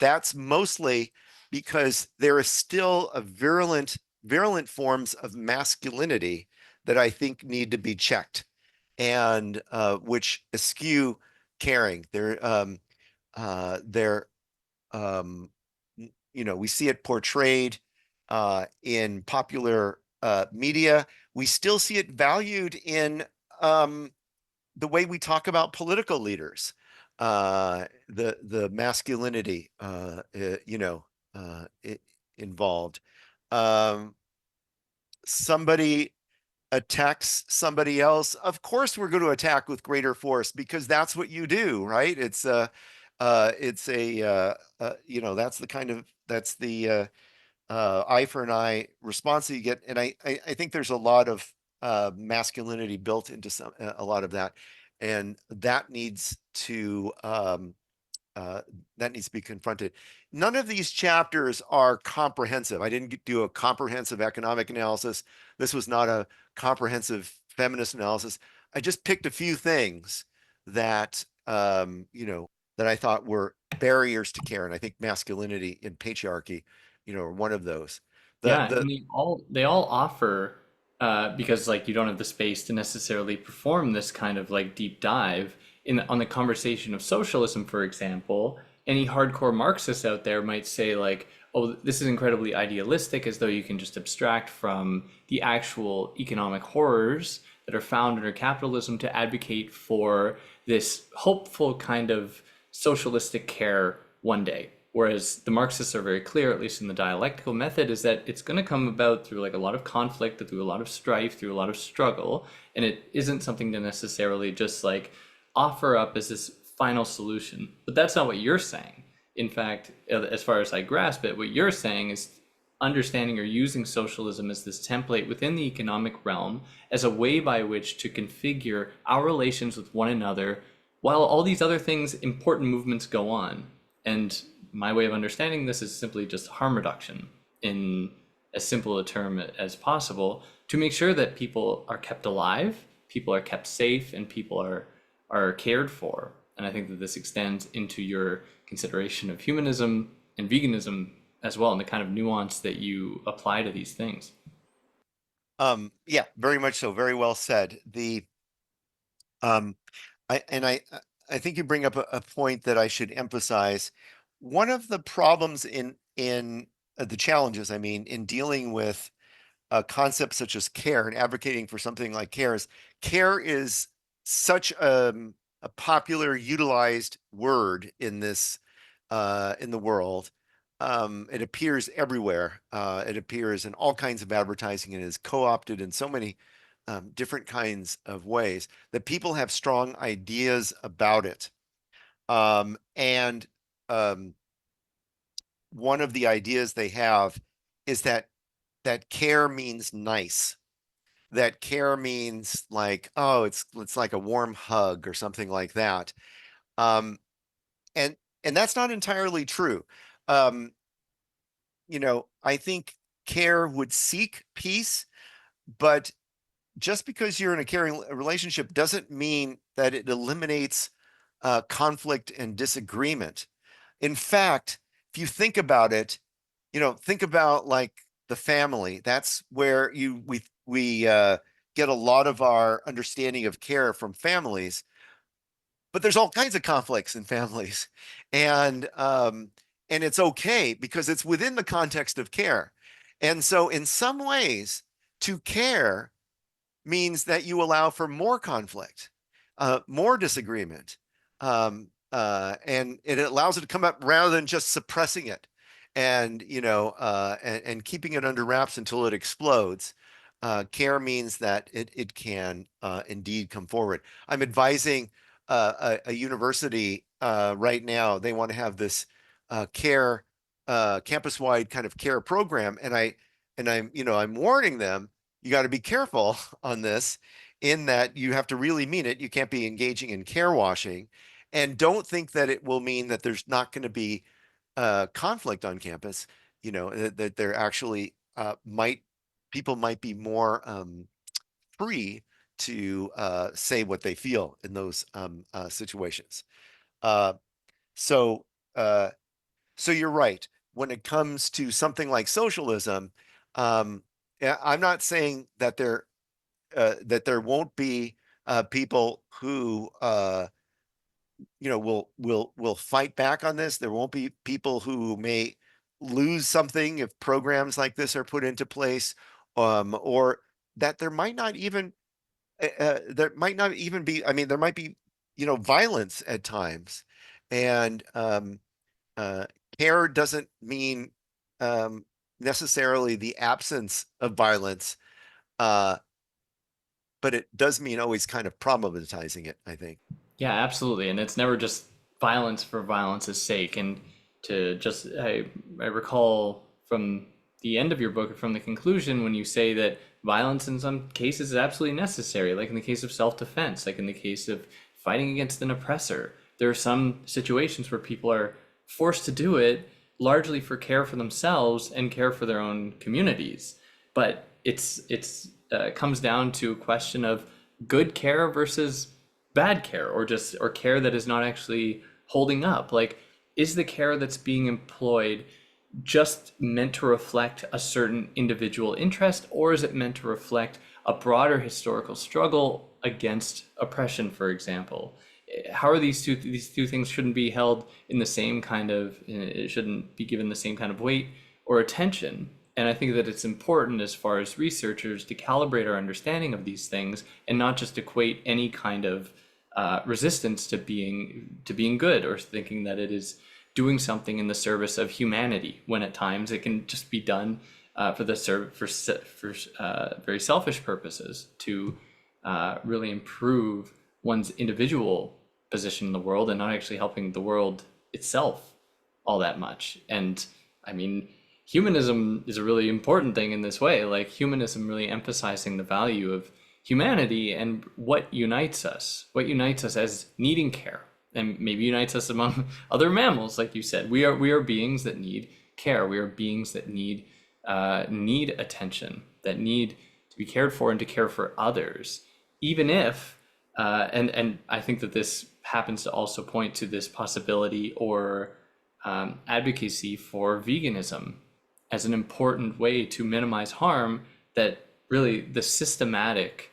that's mostly because there is still a virulent forms of masculinity that I think need to be checked, and which eschew caring. They're um, we see it portrayed in popular media. We still see it valued in um, the way we talk about political leaders, the masculinity, involved. Um, somebody, attacks somebody else, of course we're going to attack with greater force because that's what you do, right? It's a you know, that's the kind of that's the eye for an eye response that you get, and I think there's a lot of masculinity built into a lot of that, and uh, that needs to be confronted. None of these chapters are comprehensive. I didn't do a comprehensive economic analysis. This was not a comprehensive feminist analysis. I just picked a few things that, you know, that I thought were barriers to care. And I think masculinity and patriarchy, you know, are one of those. The, Yeah, the, and they all offer because like you don't have the space to necessarily perform this kind of like deep dive in on the conversation of socialism, for example. Any hardcore Marxists out there might say like, "Oh, this is incredibly idealistic," as though you can just abstract from the actual economic horrors that are found under capitalism to advocate for this hopeful kind of socialistic care one day. Whereas the Marxists are very clear, at least in the dialectical method, is that it's going to come about through like a lot of conflict, through a lot of strife, through a lot of struggle, and it isn't something to necessarily just like offer up as this final solution. But that's not what you're saying. In fact, as far as I grasp it, what you're saying is understanding or using socialism as this template within the economic realm as a way by which to configure our relations with one another while all these other things, important movements go on. And my way of understanding this is simply just harm reduction in as simple a term as possible to make sure that people are kept alive, people are kept safe, and people are cared for. And I think that this extends into your consideration of humanism and veganism as well, and the kind of nuance that you apply to these things. yeah, very much so. Very well said. Um, I, and I think you bring up a point that I should emphasize. One of the problems in the challenges, I mean, in dealing with concepts such as care and advocating for something like care is such a popular utilized word in this in the world. It appears everywhere. It appears in all kinds of advertising and is co-opted in so many different kinds of ways that people have strong ideas about it. And um, one of the ideas they have is that care means nice, that care means like, oh, it's like a warm hug or something like that. Um, and and that's not entirely true. Um, you know, I think care would seek peace, but just because you're in a caring relationship doesn't mean that it eliminates conflict and disagreement. In fact, if you think about it, you know, think about like the family. That's where we get a lot of our understanding of care from families, but there's all kinds of conflicts in families, and and it's okay because it's within the context of care. And so in some ways, to care means that you allow for more conflict, more disagreement, and it allows it to come up rather than just suppressing it, and you know, and keeping it under wraps until it explodes. Care means that it can indeed come forward. I'm advising a university right now. They want to have this care campus-wide kind of care program, and I'm you know I'm warning them you got to be careful on this in that you have to really mean it. You can't be engaging in care washing, and don't think that it will mean that there's not going to be conflict on campus. You know, that there actually might people might be more free to say what they feel in those situations. Uh, so, uh, so you're right. When it comes to something like socialism, yeah, I'm not saying that there won't be people who you know will fight back on this. There won't be people who may lose something if programs like this are put into place, or that there might not even be. I mean, there might be you know violence at times, and uh, care doesn't mean um, necessarily the absence of violence. Uh, but it does mean always kind of problematizing it, I think. Yeah, absolutely. And it's never just violence for violence's sake. And to just, I recall from the end of your book, from the conclusion, when you say that violence in some cases is absolutely necessary, like in the case of self-defense, like in the case of fighting against an oppressor. There are some situations where people are forced to do it largely for care for themselves and care for their own communities. But it's comes down to a question of good care versus bad care, or just or care that is not actually holding up. Like, is the care that's being employed just meant to reflect a certain individual interest, or is it meant to reflect a broader historical struggle against oppression, for example? How are these two things shouldn't be held in the same kind of, it shouldn't be given the same kind of weight or attention. And I think that it's important, as far as researchers, to calibrate our understanding of these things and not just equate any kind of resistance to being good, or thinking that it is doing something in the service of humanity, when at times it can just be done for very selfish purposes, to really improve one's individual position in the world and not actually helping the world itself all that much. And I mean, humanism is a really important thing in this way, like humanism really emphasizing the value of humanity and what unites us as needing care, and maybe unites us among other mammals. Like you said, we are beings that need care. We are beings that need attention, that need to be cared for and to care for others, even if and I think that this happens to also point to this possibility, or advocacy for veganism as an important way to minimize harm, that really the systematic,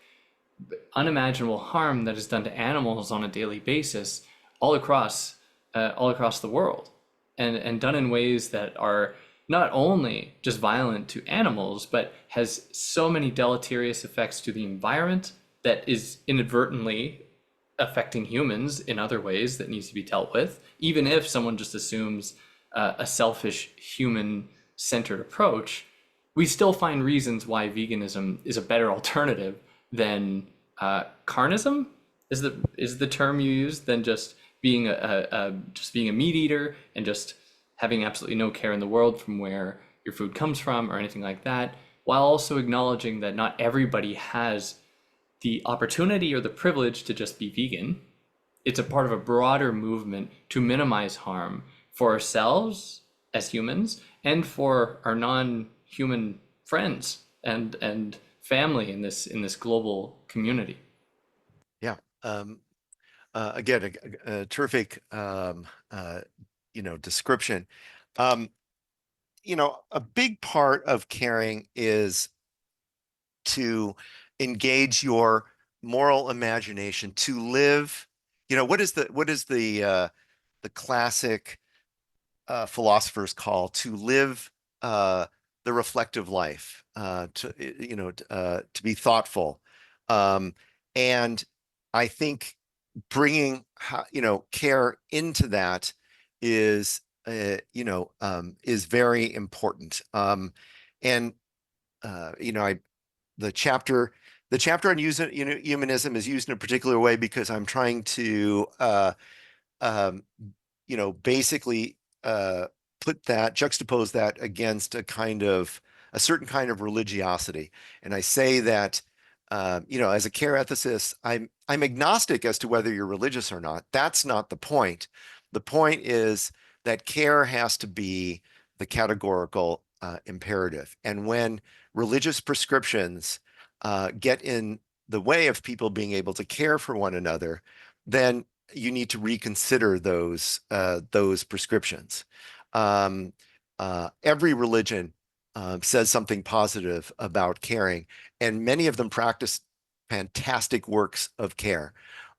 unimaginable harm that is done to animals on a daily basis all across the world, and done in ways that are not only just violent to animals, but has so many deleterious effects to the environment, that is inadvertently affecting humans in other ways that needs to be dealt with, even if someone just assumes a selfish human centered approach. We still find reasons why veganism is a better alternative than carnism, is the term you use, than just being just being a meat eater and just having absolutely no care in the world from where your food comes from or anything like that, while also acknowledging that not everybody has the opportunity or the privilege to just be vegan. It's a part of a broader movement to minimize harm for ourselves as humans and for our non-human friends and family in this global community. Yeah. Again, a terrific, description. Um, a big part of caring is to engage your moral imagination, to live. What is the classic philosophers call to live the reflective life, to be thoughtful, and I think bringing care into that is is very important. And I the chapter on humanism is used in a particular way because I'm trying to um, basically juxtapose that against a certain kind of religiosity. And I say that, as a care ethicist, I'm agnostic as to whether you're religious or not. That's not the point. The point is that care has to be the categorical imperative. And when religious prescriptions get in the way of people being able to care for one another, then you need to reconsider those prescriptions. Every religion says something positive about caring, and many of them practice fantastic works of care,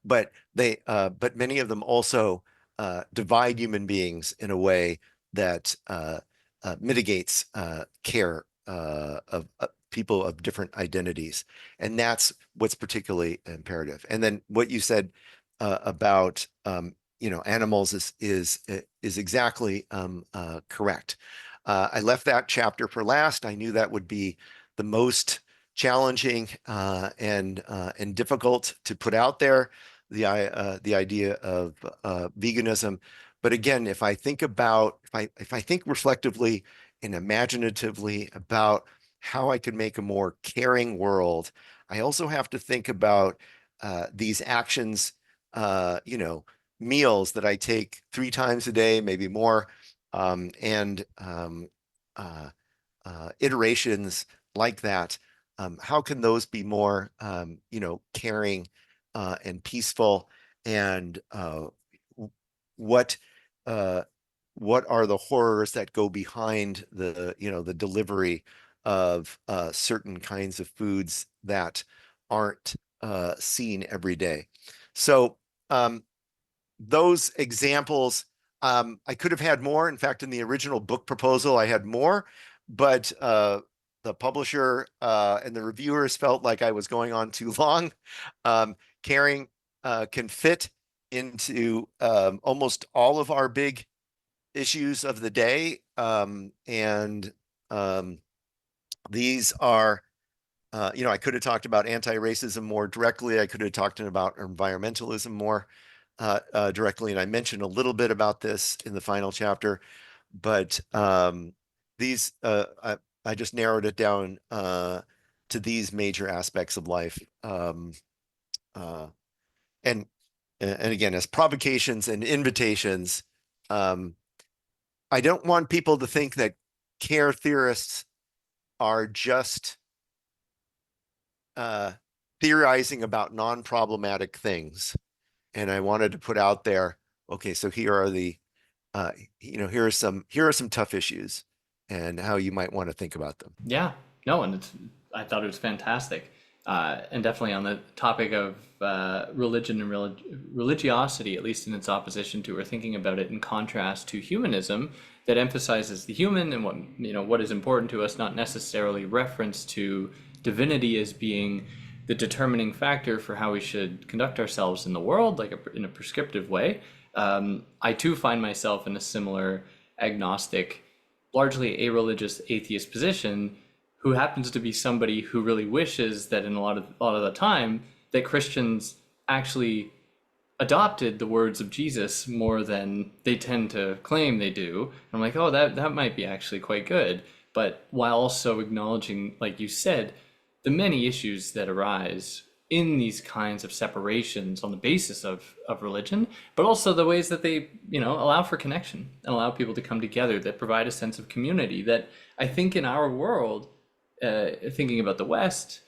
but many of them also divide human beings in a way that mitigates care of people of different identities, and that's what's particularly imperative. And then what you said about animals is exactly correct. I left that chapter for last. I knew that would be the most challenging and difficult to put out there, the idea of veganism. But again, if I think about if I think reflectively and imaginatively about how I could make a more caring world, I also have to think about these actions, meals that I take 3 times a day, maybe more, and uh, iterations like that. How can those be more, caring and peaceful? And what uh, what are the horrors that go behind the delivery of certain kinds of foods that aren't seen every day? So um, those examples, I could have had more. In fact, in the original book proposal, I had more, but the publisher and the reviewers felt like I was going on too long. Caring can fit into almost all of our big issues of the day. And um, these are I could have talked about anti-racism more directly. I could have talked about environmentalism more directly, and I mentioned a little bit about this in the final chapter. But these, I just narrowed it down to these major aspects of life, uh, and and again, as provocations and invitations. Um, I don't want people to think that care theorists are just uh, theorizing about non-problematic things. And I wanted to put out there, okay, so here are uh, here are some tough issues and how you might want to think about them. Yeah, no, and I thought it was fantastic. And definitely on the topic of religion and religiosity, at least in its opposition to, or thinking about it in contrast to humanism, that emphasizes the human and what is important to us, not necessarily reference to divinity as being the determining factor for how we should conduct ourselves in the world, like in a prescriptive way. I too find myself in a similar agnostic, largely a-religious atheist position, who happens to be somebody who really wishes that in a lot of the time that Christians actually adopted the words of Jesus more than they tend to claim they do. I'm like, oh, that might be actually quite good. But while also acknowledging, like you said, the many issues that arise in these kinds of separations on the basis of religion, but also the ways that they, allow for connection and allow people to come together, that provide a sense of community that I think in our world, thinking about the West,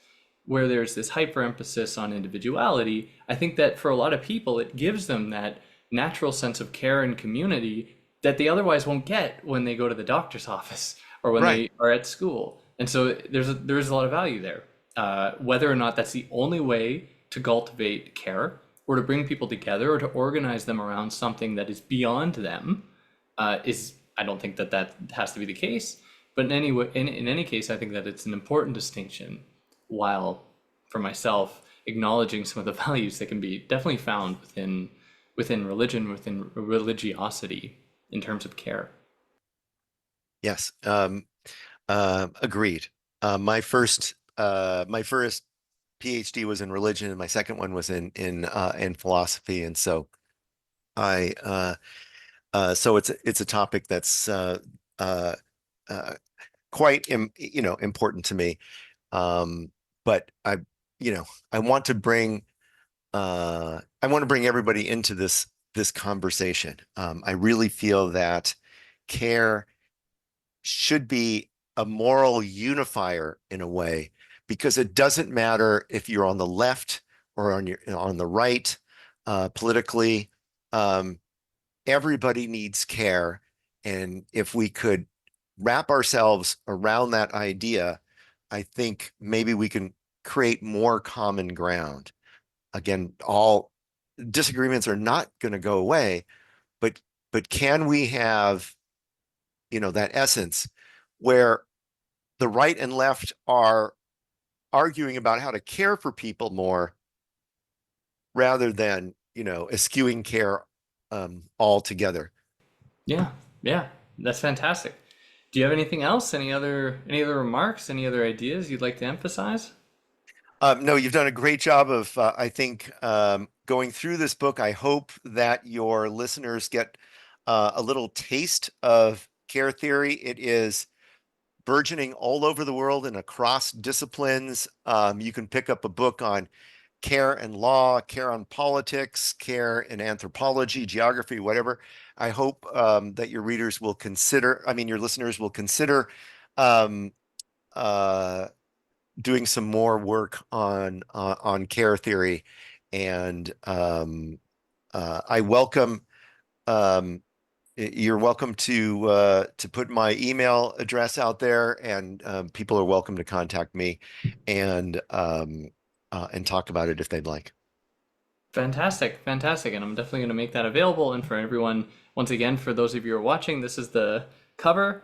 where there's this hyper emphasis on individuality, I think that for a lot of people, it gives them that natural sense of care and community that they otherwise won't get when they go to the doctor's office or when Right. they are at school. And so there's a lot of value there. Whether or not that's the only way to cultivate care or to bring people together or to organize them around something that is beyond them, is I don't think that has to be the case. But in any way, in any case, I think that it's an important distinction. While for myself, acknowledging some of the values that can be definitely found within religion, within religiosity, in terms of care. Yes. Agreed. My first PhD was in religion, and my second one was in philosophy, and so I so it's a topic that's uh, uh, quite important to me. Um, but you know, I want to bring I want to bring everybody into this conversation. I really feel that care should be a moral unifier in a way, because it doesn't matter if you're on the left or on the right politically. Um, Everybody needs care, and if we could wrap ourselves around that idea, I think maybe we can create more common ground. Again, all disagreements are not going to go away, but can we have, that essence where the right and left are arguing about how to care for people more rather than, eschewing care altogether. Yeah, yeah, that's fantastic. Do you have anything else? Any other remarks? Any other ideas you'd like to emphasize? No, you've done a great job of, I think, going through this book. I hope that your listeners get a little taste of care theory. It is burgeoning all over the world and across disciplines. You can pick up a book on care and law, care on politics, care in anthropology, geography, whatever. I hope that your readers will consider, I mean, your listeners will consider um, uh, doing some more work on care theory, and I welcome. Um, you're welcome to put my email address out there, and people are welcome to contact me and talk about it if they'd like. Fantastic, fantastic. And I'm definitely going to make that available. And for everyone, once again, for those of you who are watching, this is the cover.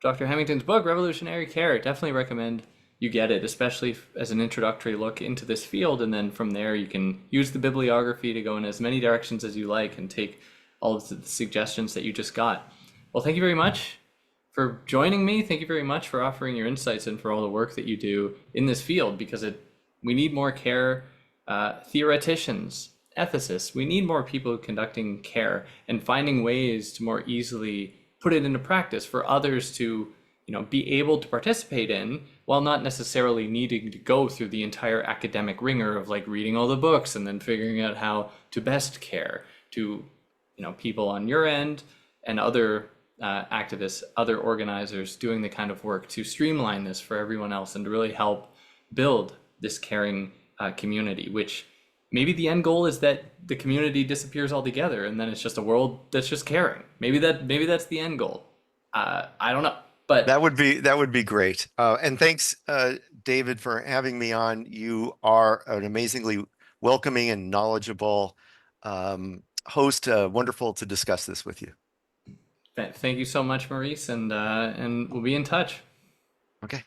Dr. Hamington's book, Revolutionary Care. Definitely recommend you get it, especially as an introductory look into this field. And then from there, you can use the bibliography to go in as many directions as you like and take all of the suggestions that you just got. Well, thank you very much for joining me. Thank you very much for offering your insights and for all the work that you do in this field, because we need more care theoreticians, ethicists. We need more people conducting care and finding ways to more easily put it into practice for others to, be able to participate in, while not necessarily needing to go through the entire academic ringer of like reading all the books and then figuring out how to best care to, people on your end and other activists, other organizers doing the kind of work to streamline this for everyone else and to really help build this caring community, which maybe the end goal is that the community disappears altogether and then it's just a world that's just caring. Maybe that's the end goal. I don't know, but That would be great. And thanks, David, for having me on. You are an amazingly welcoming and knowledgeable host. Wonderful to discuss this with you. thank you so much, Maurice, and we'll be in touch. Okay.